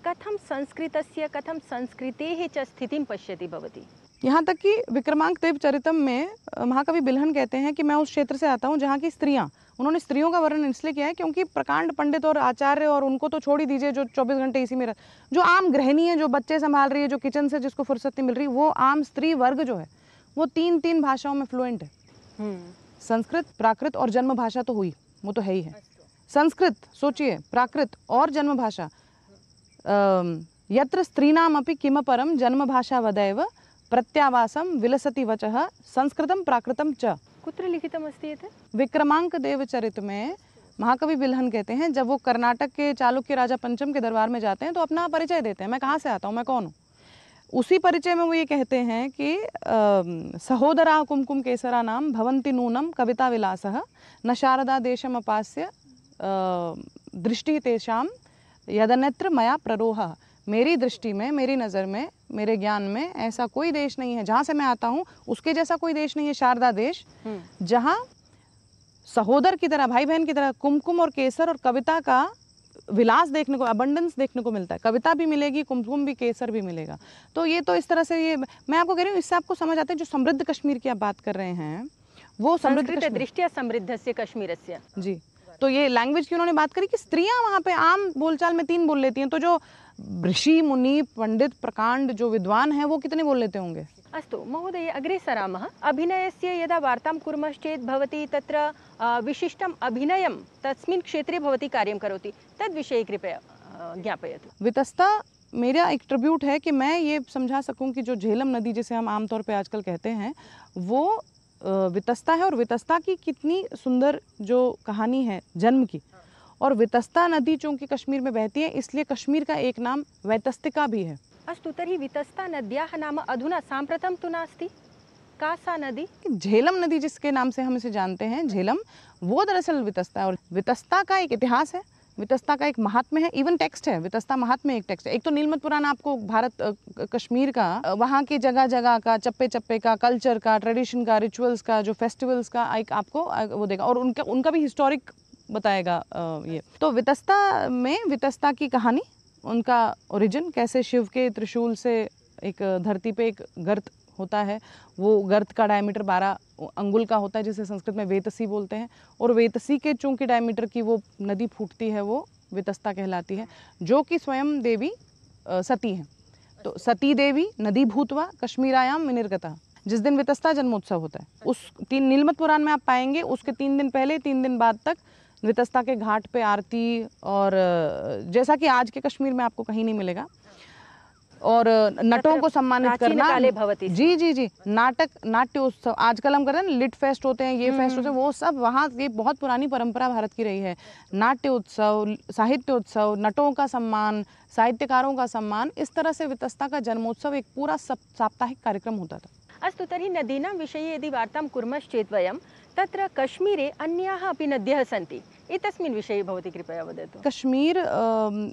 कथं संस्कृतस्य कथं संस्कृतेः च स्थितिं पश्यति भवती? यहाँ तक कि विक्रमांक देव चरितम में महाकवि बिल्हन कहते हैं कि मैं उस क्षेत्र से आता हूँ जहाँ की स्त्रियाँ, उन्होंने स्त्रियों का वर्णन इसलिए किया है क्योंकि प्रकांड पंडित और आचार्य, और उनको तो छोड़ ही दीजिए, जो 24 घंटे इसी में जो आम गृहिणी है, जो बच्चे संभाल रही है, जो किचन से जिसको फुर्सत नहीं मिल रही, वो आम स्त्री वर्ग जो है वो 3 भाषाओं में फ्लुएंट है। संस्कृत, प्राकृत और जन्म भाषा तो हुई, वो तो है ही है। संस्कृत सोचिए, प्राकृत और जन्म भाषा। यत्र स्त्रीणाम अपि किम परम जन्म भाषा वदैव प्रत्यावासम विलसति वचः संस्कृतम प्राकृतम च। कुत्र लिखितम अस्ति एतत्? विक्रमांक देव चरित में महाकवि बिल्हन कहते हैं, जब वो कर्नाटक के चालुक्य राजा पंचम के दरबार में जाते हैं तो अपना परिचय देते हैं, मैं कहाँ से आता हूँ, मैं कौन हूँ। उसी परिचय में वो ये कहते हैं कि सहोदरा कुमकुम केसरा नाम भवंती नूनम कविता विलासः न शारदा देशम अपास्य दृष्टि तेषाम यदन्यत्र मया प्ररोह। मेरी दृष्टि में, मेरी नज़र में, मेरे ज्ञान में ऐसा कोई देश नहीं है, जहाँ से मैं आता हूँ उसके जैसा कोई देश नहीं है, शारदा देश, जहाँ सहोदर की तरह, भाई बहन की तरह कुमकुम और केसर और कविता का विलास देखने को, अबंडेंस देखने को मिलता है। कविता भी मिलेगी, कुमकुम भी, केसर भी मिलेगा। तो ये तो इस तरह से, ये मैं आपको कह रही हूँ, इससे आपको समझ आता है जो समृद्ध कश्मीर की आप बात कर रहे हैं, वो समृद्ध दृष्टिया समृद्धस्य कश्मीरस्य। जी, तो ये लैंग्वेज की उन्होंने बात करी कि स्त्रियां वहाँ पे आम बोलचाल में 3 बोल लेती हैं, तो जो ऋषि मुनि पंडित प्रकांड जो विद्वान हैं वो कितने बोल लेते होंगे। अस्तु महोदय, अग्रे सरामः। अभिनयस्य यदा वार्तां कुर्मश्चेत् भवती तत्र विशिष्टम् अभिनयं तस्मिन् क्षेत्रे भवती कार्यं करोति, तद्विषये कृपया ज्ञापयतु। वितस्ता मेरा एक ट्रिब्यूट है कि मैं ये समझा सकूं कि जो झेलम नदी जिसे हम आमतौर पे आजकल कहते हैं वो वितस्ता है, और वितस्ता की कितनी सुंदर जो कहानी है जन्म की। और वितस्ता नदी चूंकि कश्मीर में बहती है इसलिए कश्मीर का एक नाम वैतस्तिका भी है। अस्तु, तर्हि वितस्ता नद्याः नाम अधुना साम्प्रतं तु नास्ति, का सा नदी? झेलम नदी जिसके नाम से हम इसे जानते हैं, झेलम, वो दरअसल वितस्ता है। और वितस्ता का एक इतिहास है, वितस्ता का एक महात्म्य है, इवन टेक्स्ट है, वितस्ता महात्म्य एक टेक्स्ट है। एक तो नीलमत पुराण आपको भारत कश्मीर का, वहाँ की जगह जगह का, चप्पे चप्पे का, कल्चर का, ट्रेडिशन का, रिचुअल्स का, जो फेस्टिवल्स का एक आपको वो देगा, और उनका भी हिस्टोरिक बताएगा ये। तो वितस्ता में वितस्ता की कहानी, उनका ओरिजिन, कैसे शिव के त्रिशूल से एक धरती पे एक गर्त होता है, वो गर्त का डायमीटर 12 अंगुल का होता है, जिसे संस्कृत में वेतसी बोलते हैं, और वेतसी के चूंकि डायमीटर की वो नदी फूटती है, वो वितस्ता कहलाती है, जो कि स्वयं देवी सती हैं। तो सती देवी नदी भूतवा कश्मीरायाम विनिर्गता, जिस दिन वितस्ता जन्मोत्सव होता है, उस नीलमत पुराण में आप पाएंगे उसके 3 दिन पहले 3 दिन बाद तक वितस्ता के घाट पे आरती, और जैसा कि आज के कश्मीर में आपको कहीं नहीं मिलेगा, और नटों को सम्मानित करना। जी जी जी, नाट्य उत्सव, आजकल हम कर रहे हैं लिट फेस्ट होते हैं, ये फेस्ट होते हैं, वो सब वहाँ, ये बहुत पुरानी परंपरा भारत की रही है। नाट्य उत्सव, साहित्य उत्सव, नटों का सम्मान, साहित्यकारों का सम्मान, इस तरह से वितस्ता का जन्मोत्सव एक पूरा साप्ताहिक कार्यक्रम होता था। अस्तु, तर्हि नदीनां विषये यदि वार्तां कुर्मश्चेत् वयं तत्र कश्मीरे अन्याः अपि नद्यः सन्ति, एतस्मिन् विषये भवती कृपया वदतु। कश्मीर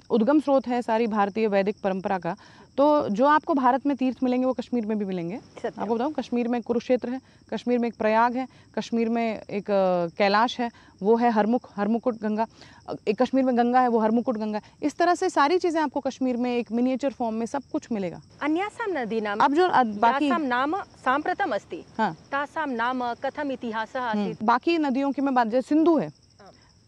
उद्गम स्रोत है सारी भारतीय वैदिक परंपरा का, तो जो आपको भारत में तीर्थ मिलेंगे वो कश्मीर में भी मिलेंगे। आपको बताऊं, कश्मीर में कुरुक्षेत्र है, कश्मीर में एक प्रयाग है, कश्मीर में एक कैलाश है, वो है हरमुकुट गंगा, एक कश्मीर में गंगा है, वो हरमुकुट गंगा। इस तरह से सारी चीज़ें आपको कश्मीर में एक मिनिएचर फॉर्म में सब कुछ मिलेगा। अन्यासां नदीनां अब जो बाकी नाम साम्प्रतम् अस्ति, हाँ, तासां नाम कथम इतिहासः आसीत्। बाकी नदियों की मैं बात, जैसे सिंधु है,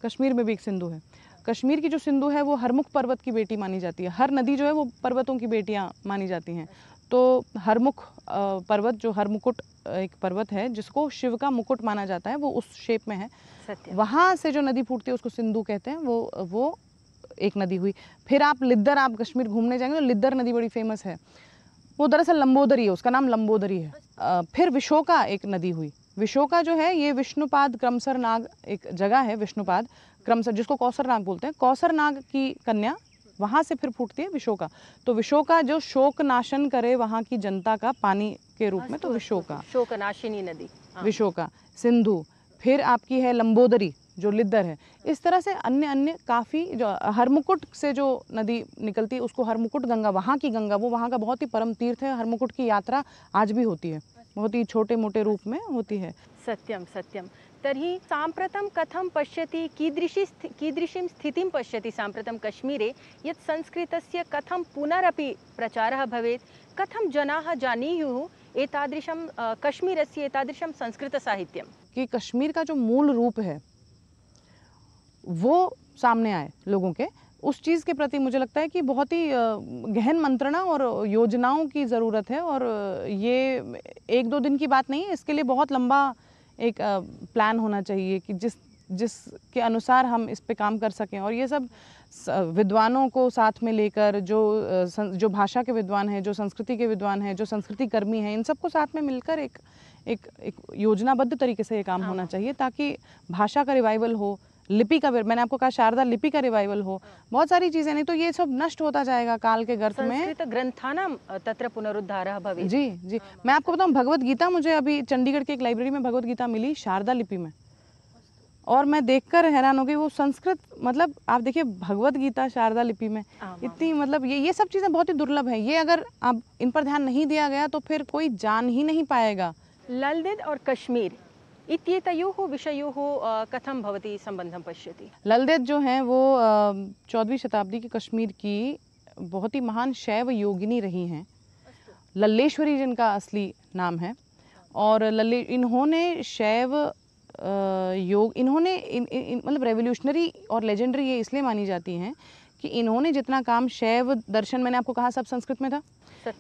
कश्मीर में भी एक सिंधु है। कश्मीर की जो सिंधु है वो हरमुख पर्वत की बेटी मानी जाती है। हर नदी जो है वो पर्वतों की बेटियां मानी जाती हैं। तो हरमुख पर्वत, जो हरमुकुट एक पर्वत है जिसको शिव का मुकुट माना जाता है, वो उस शेप में है। वहाँ से जो नदी फूटती है उसको सिंधु कहते हैं। वो एक नदी हुई। फिर आप लिद्दर, आप कश्मीर घूमने जाएंगे तो लिद्दर नदी बड़ी फेमस है, वो दरअसल लंबोदरी है, उसका नाम लंबोदरी है। फिर विशोका एक नदी हुई। विशोका जो है ये विष्णुपाद क्रमसर नाग एक जगह है, विष्णुपाद क्रमसर, जिसको कौसर नाग बोलते हैं, कौसर नाग की कन्या, वहाँ से फिर फूटती है विशोका। तो विशोका जो शोक नाशन करे वहाँ की जनता का पानी के रूप में, तो विशोका, शोकनाशिनी नदी विशोका। सिंधु, फिर आपकी है लंबोदरी जो लिद्दर है। इस तरह से अन्य काफ़ी, जो हरमुकुट से जो नदी निकलती है उसको हरमुकुट गंगा, वहाँ की गंगा, वो वहाँ का बहुत ही परम तीर्थ है। हरमुकुट की यात्रा आज भी होती है, बहुत ही छोटे मोटे रूप में होती है। सत्यम सत्यम। तर्हि साम्प्रतं कथं पश्यति, कीदृशीं स्थितिं पश्यति साम्प्रतं कश्मीरे, यत् संस्कृतस्य कथं पुनरपि प्रचारः भवेत्, कथं जनाः जानीयुः एतादृशं कश्मीरस्य एतादृशं संस्कृतसाहित्यं, कि कश्मीर का जो मूल रूप है वो सामने आए लोगों के। उस चीज़ के प्रति मुझे लगता है कि बहुत ही गहन मंत्रणा और योजनाओं की ज़रूरत है, और ये 1-2 दिन की बात नहीं है। इसके लिए बहुत लंबा एक प्लान होना चाहिए कि जिसके अनुसार हम इस पे काम कर सकें। और ये सब विद्वानों को साथ में लेकर, जो भाषा के विद्वान हैं, जो संस्कृति के विद्वान हैं, जो संस्कृति कर्मी हैं, इन सबको साथ में मिलकर एक योजनाबद्ध तरीके से ये काम होना चाहिए, ताकि भाषा का रिवाइवल हो, लिपि का, मैंने आपको कहा शारदा लिपि का रिवाइवल हो, बहुत सारी चीज़ें। नहीं तो ये सब नष्ट होता जाएगा काल के गर्त में। संस्कृत ग्रंथानां तत्र पुनरुद्धारः भवेत्। जी जी, मैं आपको बताऊं, भगवत गीता मुझे अभी चंडीगढ़ की एक लाइब्रेरी में भगवत गीता मिली शारदा लिपि में, और मैं देखकर हैरान हो गई। वो संस्कृत, मतलब आप देखिए भगवत गीता शारदा लिपि में, इतनी, मतलब ये सब चीज़ें बहुत ही दुर्लभ है। ये अगर अब इन पर ध्यान नहीं दिया गया तो फिर कोई जान ही नहीं पाएगा। ललदेद और कश्मीर, इत्येतयोः विषयोः कथं भवती सम्बन्धं पश्यति? ललदेद जो हैं वो 14वीं शताब्दी की कश्मीर की बहुत ही महान शैव योगिनी रही हैं। लल्लेश्वरी जिनका असली नाम है। और इन्होंने शैव योग इन्होंने मतलब रेवोल्यूशनरी और लेजेंडरी ये इसलिए मानी जाती हैं कि इन्होंने जितना काम शैव दर्शन, मैंने आपको कहा सब संस्कृत में था,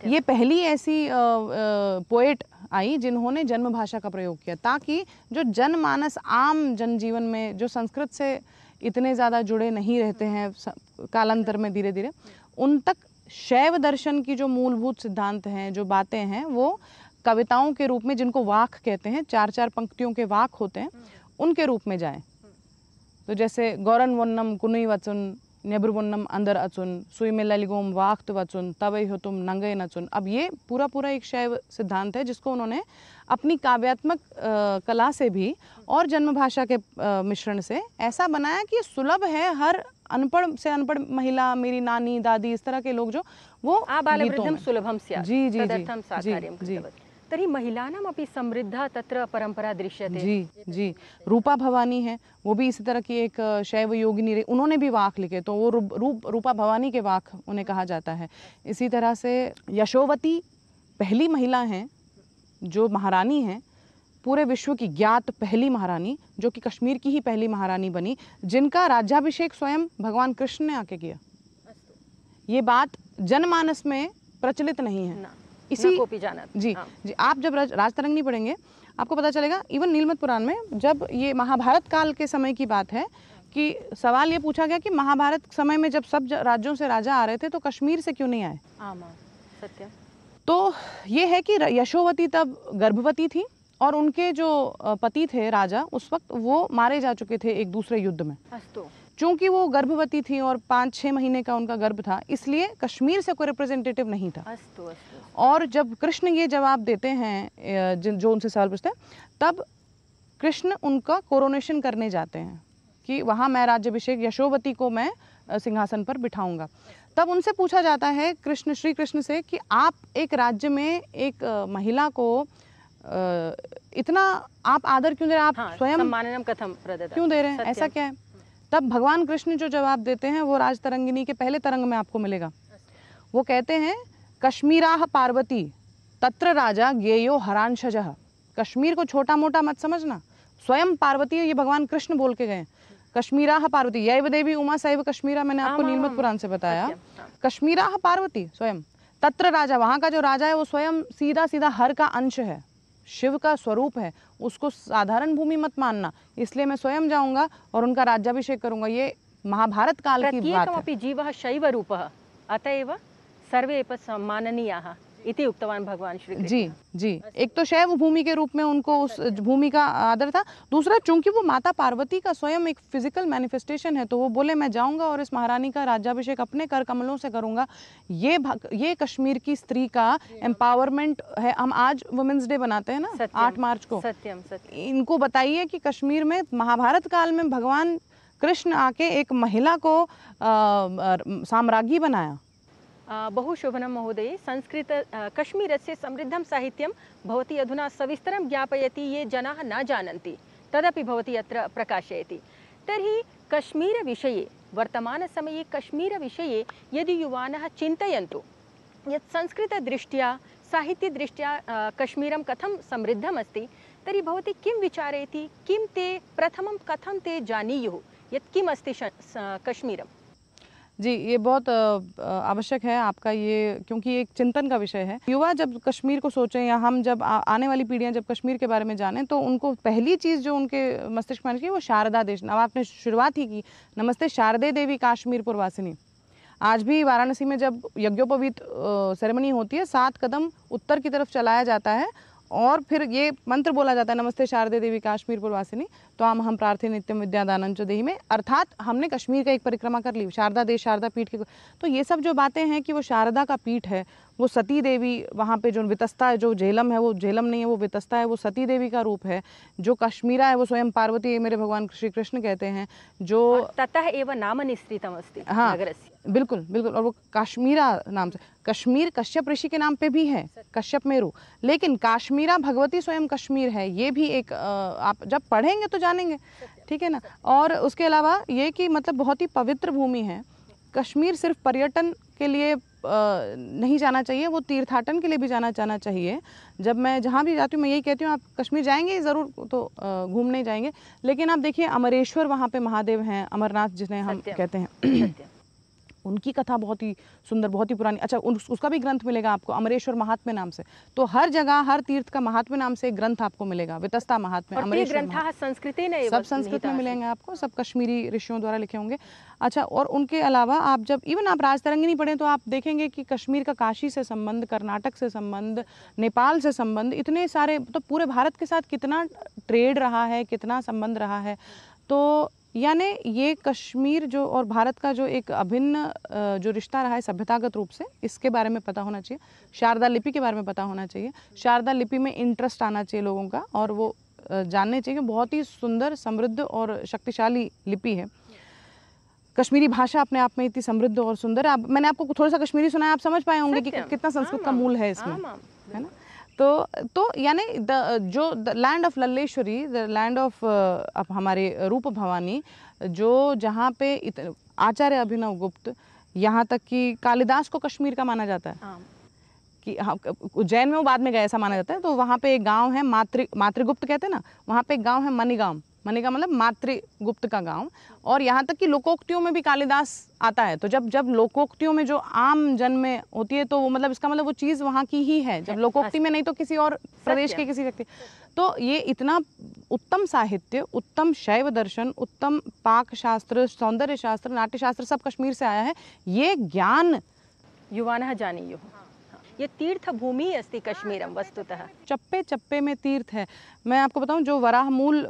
ये पहली ऐसी पोएट आई जिन्होंने जन्म भाषा का प्रयोग किया, ताकि जो जनमानस आम जनजीवन में जो संस्कृत से इतने ज़्यादा जुड़े नहीं रहते हैं कालांतर में धीरे धीरे, उन तक शैव दर्शन की जो मूलभूत सिद्धांत हैं, जो बातें हैं, वो कविताओं के रूप में, जिनको वाक कहते हैं, 4-4 पंक्तियों के वाक होते हैं, उनके रूप में जाएं। तो जैसे गौरन वन्नम कुनुई वचुन नेब्रवन्नम अंदर अचुन सुई में ललिगोम वाक्त वचुन तवई हो तुम नंगे नचुन। अब ये पूरा एक शैव सिद्धांत है जिसको उन्होंने अपनी काव्यात्मक कला से भी और जन्म भाषा के मिश्रण से ऐसा बनाया कि सुलभ है। हर अनपढ़ से अनपढ़ महिला, मेरी नानी दादी, इस तरह के लोग जो वो आबालवृद्धं सुलभं स्यात् जी जी तदर्थं साकार्यं कृतवती। तर्हि महिलानाम् अपि समृद्धा तत्र परंपरा दृश्यते। जी। रूपा भवानी है, वो भी इसी तरह की एक शैव योगिनी रही, उन्होंने भी वाक लिखे, तो वो रूपा भवानी के वाक उन्हें कहा जाता है। इसी तरह से यशोवती पहली महिला हैं जो महारानी हैं, पूरे विश्व की ज्ञात पहली महारानी, जो कि कश्मीर की ही पहली महारानी बनी, जिनका राज्याभिषेक स्वयं भगवान कृष्ण ने आके किया। ये बात जनमानस में प्रचलित नहीं है। इसी जी, आप जब राजतरंग नहीं पढ़ेंगे आपको पता चलेगा, इवन नीलमत पुराण में जब ये महाभारत काल के समय की बात है कि सवाल ये पूछा गया कि महाभारत समय में जब सब राज्यों से राजा आ रहे थे तो कश्मीर से क्यों नहीं आए। सत्य। तो ये है कि यशोवती तब गर्भवती थी और उनके जो पति थे राजा, उस वक्त वो मारे जा चुके थे एक दूसरे युद्ध में। चूंकि वो गर्भवती थी और 5-6 महीने का उनका गर्भ था, इसलिए कश्मीर से कोई रिप्रेजेंटेटिव नहीं था। और जब कृष्ण ये जवाब देते हैं, जो उनसे सवाल पूछते हैं, तब कृष्ण उनका कोरोनेशन करने जाते हैं कि वहाँ मैं राज्याभिषेक यशोवती को मैं सिंहासन पर बिठाऊंगा। तब उनसे पूछा जाता है श्री कृष्ण से कि आप एक राज्य में एक महिला को इतना आप आदर क्यों दे रहे हैं, आप स्वयं सम्माननम कथम प्रदत्त क्यों दे रहे हैं, ऐसा क्या है। तब भगवान कृष्ण जो जवाब देते हैं वो राजतरंगिनी के पहले तरंग में आपको मिलेगा। वो कहते हैं कश्मीराह पार्वती तत्र राजा ज्ञेयो हरांशजः। कश्मीर को छोटा मोटा मत समझना, स्वयं पार्वती, ये भगवान कृष्ण बोल के गए। कश्मीराह पार्वती यैव देवी उमा सैव कश्मीरा, मैंने आपको नीलमत पुराण से बताया। कश्मीराह पार्वती स्वयं, तत्र राजा, वहाँ का जो राजा है वो स्वयं सीधा सीधा हर का अंश है, शिव का स्वरूप है, उसको साधारण भूमि मत मानना। इसलिए मैं स्वयं जाऊंगा और उनका राज्याभिषेक करूंगा। ये महाभारत काल की बात है। जीवः शैव रूपः अतएव सर्वे सम्माननीयाः इति उक्तवान भगवान श्री कृष्ण। जी। एक तो शैव भूमि के रूप में उनको उस भूमि का आदर था, दूसरा चूंकि वो माता पार्वती का स्वयं एक फिजिकल मैनिफेस्टेशन है, तो वो बोले मैं जाऊंगा और इस महारानी का राज्याभिषेक अपने कर कमलों से करूंगा। ये कश्मीर की स्त्री का एम्पावरमेंट है। हम आज वुमेन्स डे बनाते हैं ना 8 मार्च को। सत्यम। इनको बताइए कि कश्मीर में महाभारत काल में भगवान कृष्ण आके एक महिला को साम्राज्ञी बनाया। बहु शोभनं महोदय। संस्कृत कश्मीरस्य समृद्धं साहित्यं भवती अधुना सविस्तरं ज्ञापयति, ये जनाः न जानन्ति तदपि भवती अत्र प्रकाशयति। तर्हि कश्मीरविषये, वर्तमानसमये कश्मीरविषये यदि युवानः चिन्तयन्तु यत् संस्कृतदृष्ट्या साहित्यदृष्ट्या कश्मीरं कथं समृद्धम् अस्ति, तर्हि भवती किं विचारयति, किं ते प्रथमं कथं ते जानीयुः यत् किम् अस्ति कश्मीरम्। जी, ये बहुत आवश्यक है आपका ये, क्योंकि एक चिंतन का विषय है। युवा जब कश्मीर को सोचें या हम जब आने वाली पीढ़ियां जब कश्मीर के बारे में जानें, तो उनको पहली चीज़ जो उनके मस्तिष्क में आनी चाहिए वो शारदा देश। अब आपने शुरुआत ही की, नमस्ते शारदे देवी काश्मीर पुरवासिनी। आज भी वाराणसी में जब यज्ञोपवीत सेरेमनी होती है, 7 कदम उत्तर की तरफ चलाया जाता है और फिर ये मंत्र बोला जाता है, नमस्ते शारदे देवी काश्मीर पुरवासिनी तो हम प्रार्थी नित्यम विद्यादानं च देहि में। अर्थात हमने कश्मीर का एक परिक्रमा कर ली, शारदा देश शारदा पीठ के। तो ये सब जो बातें हैं कि वो शारदा का पीठ है, वो सती देवी, वहाँ पे जो वितस्ता है, जो झेलम है वो झेलम नहीं है, वो वितस्ता है, वो सती देवी का रूप है। जो कश्मीरा है वो स्वयं पार्वती मेरे भगवान श्री कृष्ण कहते हैं। जो ततः एव नाम निश्रितम् अस्ति हाँ नगरस्य। बिल्कुल बिल्कुल, और वो काश्मीरा नाम से, कश्मीर कश्यप ऋषि के नाम पे भी है, कश्यप मेरु, लेकिन काश्मीरा भगवती स्वयं कश्मीर है। ये भी एक आप जब पढ़ेंगे तो जानेंगे, ठीक है ना। और उसके अलावा ये कि मतलब बहुत ही पवित्र भूमि है। कश्मीर सिर्फ पर्यटन के लिए नहीं जाना चाहिए, वो तीर्थाटन के लिए भी जाना चाहिए। जब मैं जहाँ भी जाती हूँ मैं यही कहती हूँ, आप कश्मीर जाएंगे ज़रूर तो घूमने जाएंगे, लेकिन आप देखिए अमरेश्वर वहाँ पे महादेव हैं, अमरनाथ जिन्हें हम कहते हैं, उनकी कथा बहुत ही सुंदर, बहुत ही पुरानी। अच्छा, उसका भी ग्रंथ मिलेगा आपको अमरेश्वर महात्म्य नाम से। तो हर जगह हर तीर्थ का महात्म्य नाम से एक ग्रंथ आपको मिलेगा, वितस्ता महात्म्य, अमरेश्वर महात्म्य, सब संस्कृत में मिलेंगे आपको, सब कश्मीरी ऋषियों द्वारा लिखे होंगे। अच्छा, और उनके अलावा आप जब इवन आप राजतरंगिणी पढ़ें तो आप देखेंगे कि कश्मीर का काशी से संबंध, कर्नाटक से संबंध, नेपाल से संबंध, इतने सारे, तो पूरे भारत के साथ कितना ट्रेड रहा है, कितना संबंध रहा है। तो यानी ये कश्मीर जो और भारत का जो एक अभिन्न जो रिश्ता रहा है सभ्यतागत रूप से, इसके बारे में पता होना चाहिए। शारदा लिपि के बारे में पता होना चाहिए। शारदा लिपि में इंटरेस्ट आना चाहिए लोगों का, और वो जानने चाहिए कि बहुत ही सुंदर, समृद्ध और शक्तिशाली लिपि है। कश्मीरी भाषा अपने आप में इतनी समृद्ध और सुंदर है। मैंने आपको थोड़ा सा कश्मीरी सुनाया, आप समझ पाए होंगे कि कितना संस्कृत का मूल है इसमें, है ना। तो यानी the land of Lalleshwari, the land of हमारे रूप भवानी, जो जहाँ पे आचार्य अभिनव गुप्त, यहाँ तक कि कालिदास को कश्मीर का माना जाता है कि उज्जैन में वो बाद में गए ऐसा माना जाता है। तो वहाँ पे एक गांव है मातृगुप्त कहते हैं ना, वहाँ पे एक गांव है मणिगांव मतलब मातृगुप्त का गांव। और यहाँ तक कि लोकोक्तियों में भी कालिदास आता है। तो जब लोकोक्तियों में जो आम जन में होती है तो वो मतलब इसका मतलब वो चीज़ वहाँ की ही है, जब लोकोक्ति में नहीं तो किसी और प्रदेश के किसी व्यक्ति। तो ये इतना उत्तम साहित्य, उत्तम शैव दर्शन, उत्तम पाक शास्त्र, सौंदर्य शास्त्र, नाट्य शास्त्र सब कश्मीर से आया है। ये ज्ञान युवानः जानीयुः। ये तीर्थ भूमि अस्ति कश्मीरम वस्तुतः। चप्पे चप्पे में तीर्थ है। मैं आपको बताऊं, जो वराहमूल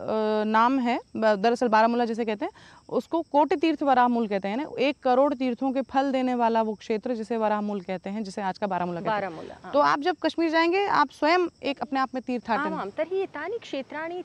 नाम है, दरअसल बारामूला जिसे कहते हैं, उसको कोटि तीर्थ वराहमूल कहते हैं ना। 1 करोड़ तीर्थों के फल देने वाला वो क्षेत्र जिसे वराहमूल कहते हैं, जिसे आज का बारामूला कहते हैं। हाँ। तो आप जब कश्मीर जाएंगे आप स्वयं एक अपने आप में तीर्थाटन। आमां, तर्हि तानि क्षेत्राणि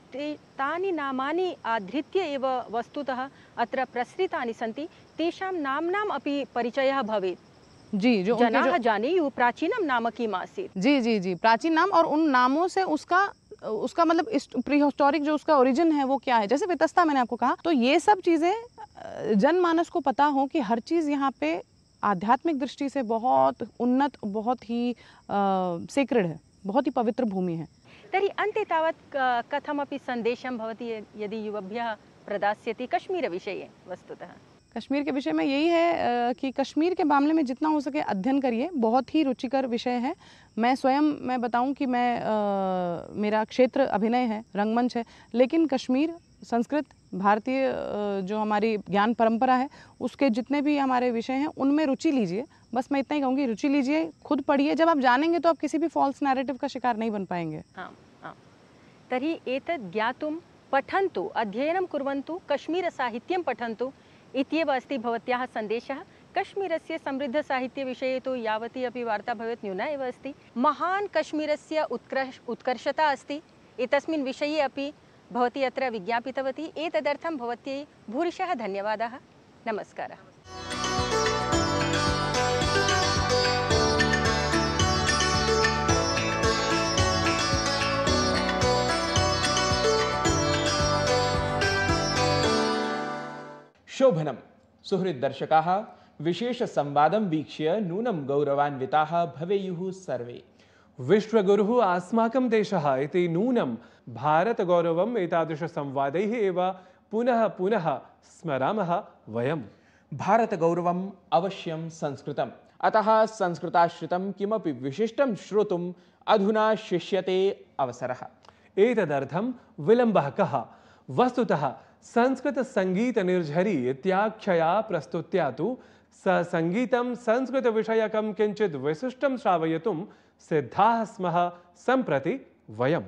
तानि नामानि आधृत्य एव वस्तुतः अत्र प्रसृतानि सन्ति। तेषां नाम्नाम् अपि परिचयः भवेत्। जी, जो जनाः जानेयुः प्राचीनम नाम किम् आसीत्। जी, प्राचीन नाम, और उन नामों से उसका मतलब प्री हिस्टोरिक जो उसका ओरिजिन है वो क्या है। जैसे वितस्ता मैंने आपको कहा, तो ये सब चीज़ें जनमानस को पता हो कि हर चीज़ यहाँ पे आध्यात्मिक दृष्टि से बहुत उन्नत, बहुत ही सेक्रेड है, बहुत ही पवित्र भूमि है। तर्हि अन्ते तावत् कथमपि सन्देशं भवति यदि युवभ्यः प्रदास्यति कश्मीर विषये। वस्तुतः कश्मीर के विषय में यही है कि कश्मीर के मामले में जितना हो सके अध्ययन करिए, बहुत ही रुचिकर विषय है। मैं बताऊं कि मेरा क्षेत्र अभिनय है, रंगमंच है, लेकिन कश्मीर, संस्कृत, भारतीय जो हमारी ज्ञान परंपरा है, उसके जितने भी हमारे विषय हैं उनमें रुचि लीजिए। बस मैं इतना ही कहूँगी, रुचि लीजिए, खुद पढ़िए। जब आप जानेंगे तो आप किसी भी फॉल्स नैरेटिव का शिकार नहीं बन पाएंगे। तर्हि एतत् ज्ञातुं पठन्तु, अध्ययनं कुर्वन्तु, कश्मीरसाहित्यं पठन्तु इत्येव अस्ति भवत्याः सन्देशः। कश्मीरस्य समृद्धसाहित्यविषये तु यावती अपि वार्ता भवेत् न्यूना एव अस्ति। महान् कश्मीरस्य उत्कर्षता अस्ति, एतस्मिन् विषये अपि भवती अत्र विज्ञापितवती। एतदर्थं भवत्यै भूरिशः धन्यवादाः। नमस्कारः। शोभनम। सुहृद दर्शकाः, विशेष संवादं वीक्ष्य नूनं गौरवान्विताः भवेयुः सर्वे। विश्वगुरुः अस्माकं देशः इति नूनं भारतगौरवम् एतादृश संवादैः एव पुनः पुनः स्मरामः वयम्। भारतगौरवम् अवश्यं संस्कृतम्, अतः संस्कृताश्रितं किमपि विशिष्टं श्रोतुम् अधुना शिष्यते अवसरः। एतदर्थं विलम्बः कः? वस्तुतः संस्कृत संगीत निर्झरी इत्याख्यया प्रस्तुत्या तु संगीतं संस्कृत विषयकं किंचित् विशिष्टं श्रावयितुं सिद्धाः स्मः सम्प्रति वयम्।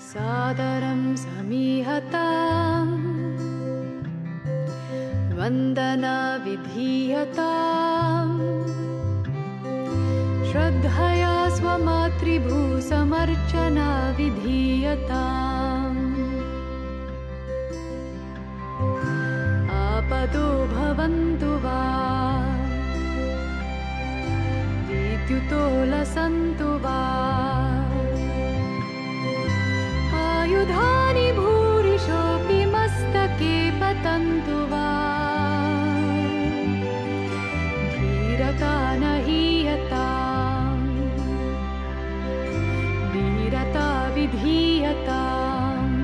सादरं समीहतां वन्दना विधीयताम् श्रद्धया स्वमातृभूसमर्चना विधीयताम् आपदो भवन्तु वा विद्युतो लसन्तु वा आयुधानि भूरिशोऽपि मस्तके पतन्तु वा धीरता न हीयताम् वीरता विधीयताम्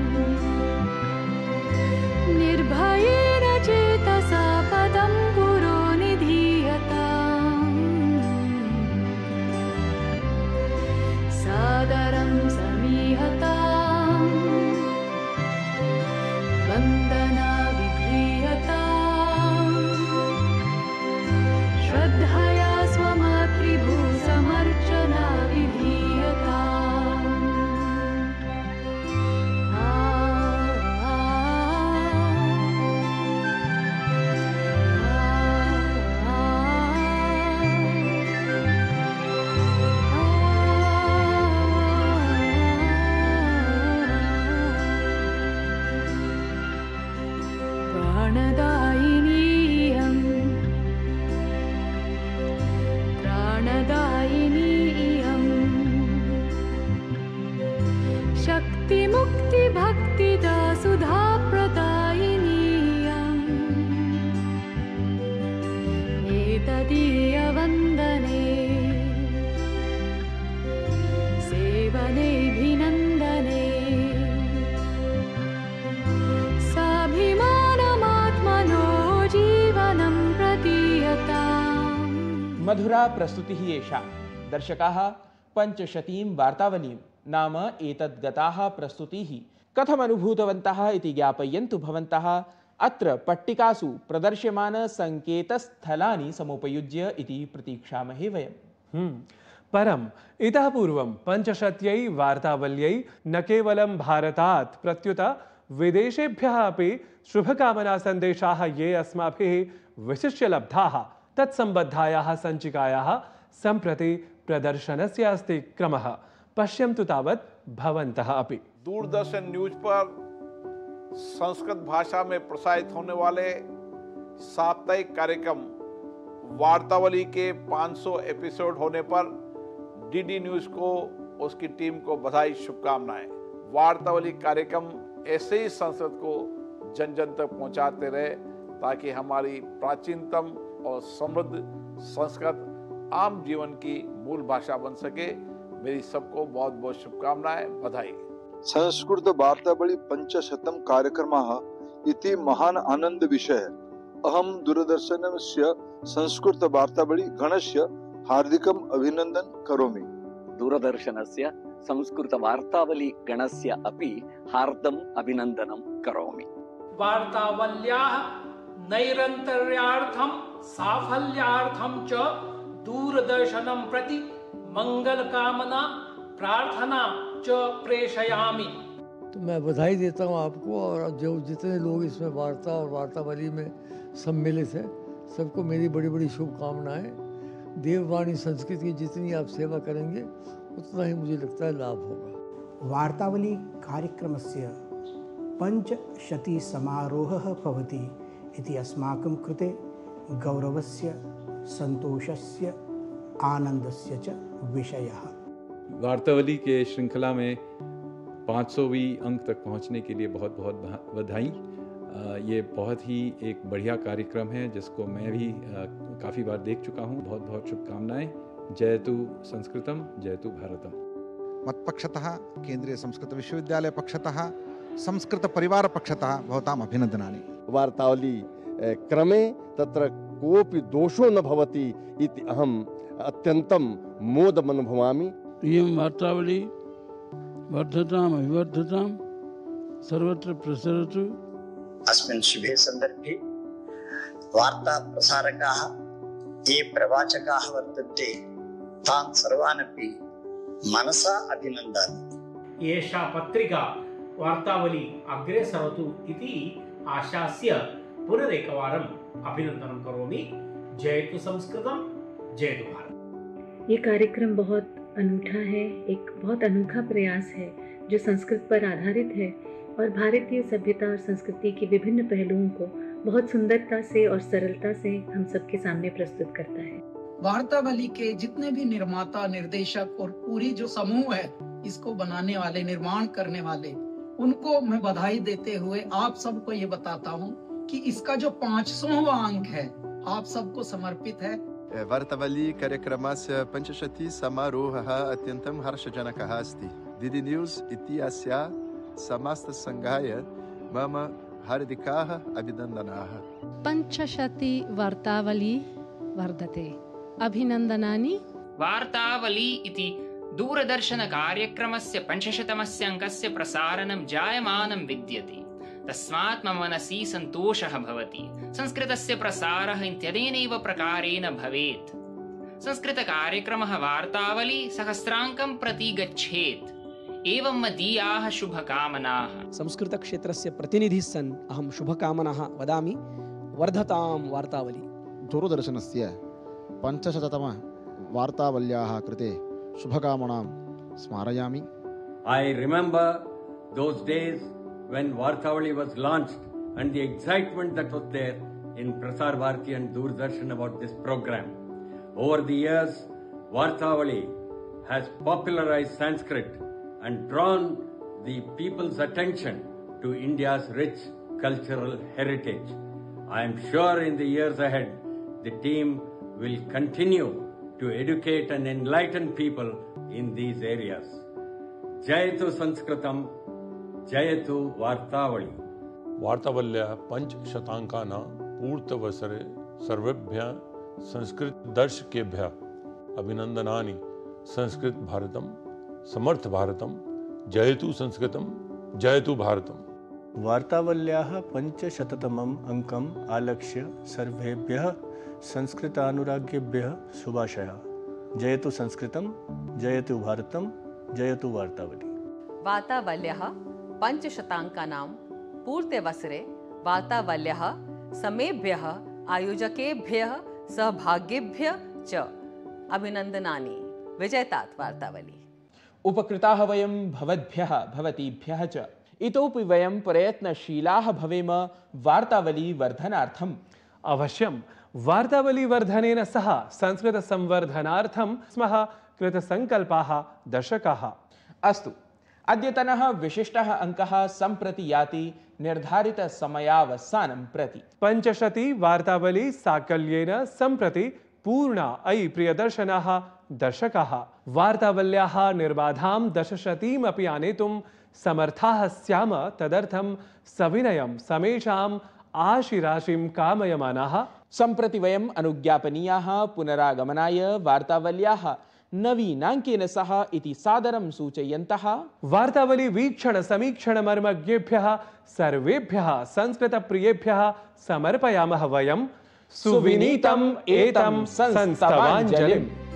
निर्भयेन चेतसा पदं पुरो निधीयताम् सादरं समीहताम् वन्दना विधीयताम् श्रद्धया स्वमातृभूसमर्चना विधीयताम् प्राणदायिनीयम् शक्तिमुक्तिभक्तिदा सुधा प्रदायिनीयम् एतदीयवन्दने सेवनेऽभिनन्दने साभिमानमात्मनो जीवनं प्रदीयताम्। मधुरा प्रस्तुतिः एषा। दर्शकाः पञ्चशतीं वार्तावलीं नाम एतद्गताः प्रस्तुतिः कथम् अनुभूतवन्तः इति ज्ञापयन्तु भवन्तः अत्र पट्टिकासु प्रदर्श्यमान संकेतस्थलानि समुपयुज्य इति प्रतीक्षामहे वयम्। परम् इतः पूर्वं पञ्चशत्यै वार्तावल्यै न केवलं भारतात् प्रत्युत विदेशेभ्यः अपि शुभकामनासन्देशाः ये अस्माभिः विशिष्य लब्धाः तत्सम्बद्धायाः सञ्चिकायाः सम्प्रति प्रदर्शनस्य अस्ति क्रमः। पश्यन्तु तावत् भवन्तः अपि। दूरदर्शन न्यूज पर संस्कृत भाषा में प्रसारित होने वाले साप्ताहिक कार्यक्रम वार्तावली के 500 एपिसोड होने पर डीडी न्यूज को उसकी टीम को बधाई शुभकामनाएं। वार्तावली कार्यक्रम ऐसे ही संस्कृत को जन जन तक पहुंचाते रहे ताकि हमारी प्राचीनतम और समृद्ध संस्कृत आम जीवन की मूल भाषा बन सके। मेरी सबको बहुत बहुत शुभकामनाएं, बधाई। संस्कृत वार्तावली 500 कार्यक्रमः इति महान आनंद विषय। अहम दूरदर्शनस्य संस्कृत वार्तावली गणस्य हार्दिकम् अभिनन्दनं करोमि। दूरदर्शनस्य संस्कृत वार्तावली गणस्य अपि हार्दम् अभिनन्दनं करोमि। वार्तावल्याः नैरन्तर्यार्थं साफल्यार्थं च दूरदर्शनं प्रति मंगलकामना प्रार्थना च प्रेषयामि। तो मैं बधाई देता हूँ आपको और जो जितने लोग इसमें वार्ता और वार्तावली में सम्मिलित हैं सबको मेरी बड़ी बड़ी शुभकामनाएं। देववाणी संस्कृत की जितनी आप सेवा करेंगे उतना ही मुझे लगता है लाभ होगा। वार्तावली कार्यक्रमस्य 500 समारोहः भवति इति अस्माकं कृते गौरवस्य, संतोषस्य, आनंदस्य च विषयः। वार्तावली के श्रृंखला में 500वीं अंक तक पहुंचने के लिए बहुत बहुत बधाई। ये बहुत ही एक बढ़िया कार्यक्रम है जिसको मैं भी काफ़ी बार देख चुका हूँ। बहुत बहुत शुभकामनाएं। जयतु संस्कृतम, जयतु भारतम। मत्पक्षतः केंद्रीय संस्कृत विश्वविद्यालय पक्षतः संस्कृत परिवार पक्षतः भवताम् अभिनन्दनानि। वार्तावली क्रमे तत्र कोऽपि दोषो न भवति इति अहम् अत्यन्तं मोदम् अनुभवामि। इयं वार्तावली वर्धताम् अभिवर्धताम् सर्वत्र प्रसरतु। अस्मिन् शुभे सन्दर्भे वार्ता प्रसारकाः ये प्रवाचकाः वर्तन्ते तान् सर्वानपि मनसा अभिनन्दामि। एषा पत्रिका वार्तावली अग्रे सरतु इति आशास्य पुनरेकवारं अभिनंदनं करोमि। जयतु संस्कृतं, जयतु भारत। ये कार्यक्रम बहुत अनूठा है, एक बहुत अनोखा प्रयास है जो संस्कृत पर आधारित है और भारतीय सभ्यता और संस्कृति के विभिन्न पहलुओं को बहुत सुंदरता से और सरलता से हम सबके सामने प्रस्तुत करता है। वार्तावली के जितने भी निर्माता, निर्देशक और पूरी जो समूह है इसको बनाने वाले, निर्माण करने वाले, उनको मैं बधाई देते हुए आप सबको ये बताता हूँ कि इसका जो 500वां अंक है आप सबको समर्पित है। वार्तावली कार्यक्रमस्य 50 समारोहः अत्यन्तं हर्षजनकः अस्ति। डीडी न्यूज़ इत्यस्य समस्तसङ्घाय मम हार्दिकाः अभिनन्दनाः। 50 वार्तावली वर्धते, अभिनन्दनानि। वार्तावली इति दूरदर्शनकार्यक्रमस्य 500तमस्य अङ्कस्य प्रसारणं जायमानं विद्यते। तस्मात् मम मनसि सन्तोषः भवति। संस्कृतस्य प्रसारः इत्यनेनैव प्रकारेण भवेत्। संस्कृतकार्यक्रमः वार्तावली सहस्राङ्कं प्रति गच्छेत्। एवं मदीयाः शुभकामनाः। संस्कृतक्षेत्रस्य प्रतिनिधिः सन् अहं शुभकामनाः वदामि। वर्धतां वार्तावली। दूरदर्शनस्य 500तम वार्तावल्याः कृते शुभकामनां स्मारयामि। I remember those days when Vartavali was launched and the excitement that was there in Prasar Bharati and Doordarshan about this program. Over the years, Vartavali has popularized Sanskrit and drawn the people's attention to India's rich cultural heritage. I am sure in the years ahead, the team will continue to educate and enlighten people in these areas. Jayatu Sanskritam, Jayatu Vartavali. वार्तावल्याः 500 पूर्तवसरे सर्वेभ्यः संस्कृत दर्शकेभ्यः अभिनन्दनानि। संस्कृत भारतम, समर्थ भारतम, जयतु संस्कृतम, जयतु भारतम। वार्तावल्याः 500तमम् अङ्कम् आलक्ष्य सर्वेभ्यः संस्कृतानुरागिभ्यः शुभाशयः। जयतु संस्कृतं, जयतु भारतं, जयतु वार्तावली। वार्तावल्याः 500 पूर्त्यवसरे वार्तावल्याः समेभ्यः आयोजकेभ्यः सहभागिभ्यः च अभिनन्दनानि। विजयतात् वार्तावली। उपकृताः वयं भवद्भ्यः भवतीभ्यः च इतोपि वयं प्रयत्नशीलाः भवेम वार्तावली वर्धनार्थम्। अवश्यं वार्तावली वर्धनेन सह संस्कृत संवर्धनार्थं स्मः कृतसङ्कल्पाः दर्शकाः। अस्तु, अद्यतनः विशिष्टः अङ्कः सम्प्रति याति निर्धारित समयावसानं प्रति। 500 वार्तावली साकल्येन सम्प्रति पूर्णा। अयि प्रियदर्शनाः दर्शकाः, वार्तावल्याः निर्बाधां 10% अपि आनेतुं समर्थाः स्याम। तदर्थं सविनयं समेषाम् आशिराशिं कामयमानाः। सम्प्रति वयम् अनुज्ञापनीयाः पुनरागमनाय वार्तावल्याः नवीनाङ्केन सह इति सादरं सूचयन्तः वार्तावली वीक्षण समीक्षण मर्मज्ञेभ्यः सर्वेभ्यः संस्कृतप्रियेभ्यः समर्पयामः वयं सुविनीतम् एतं संस्तवाञ्जलिम्।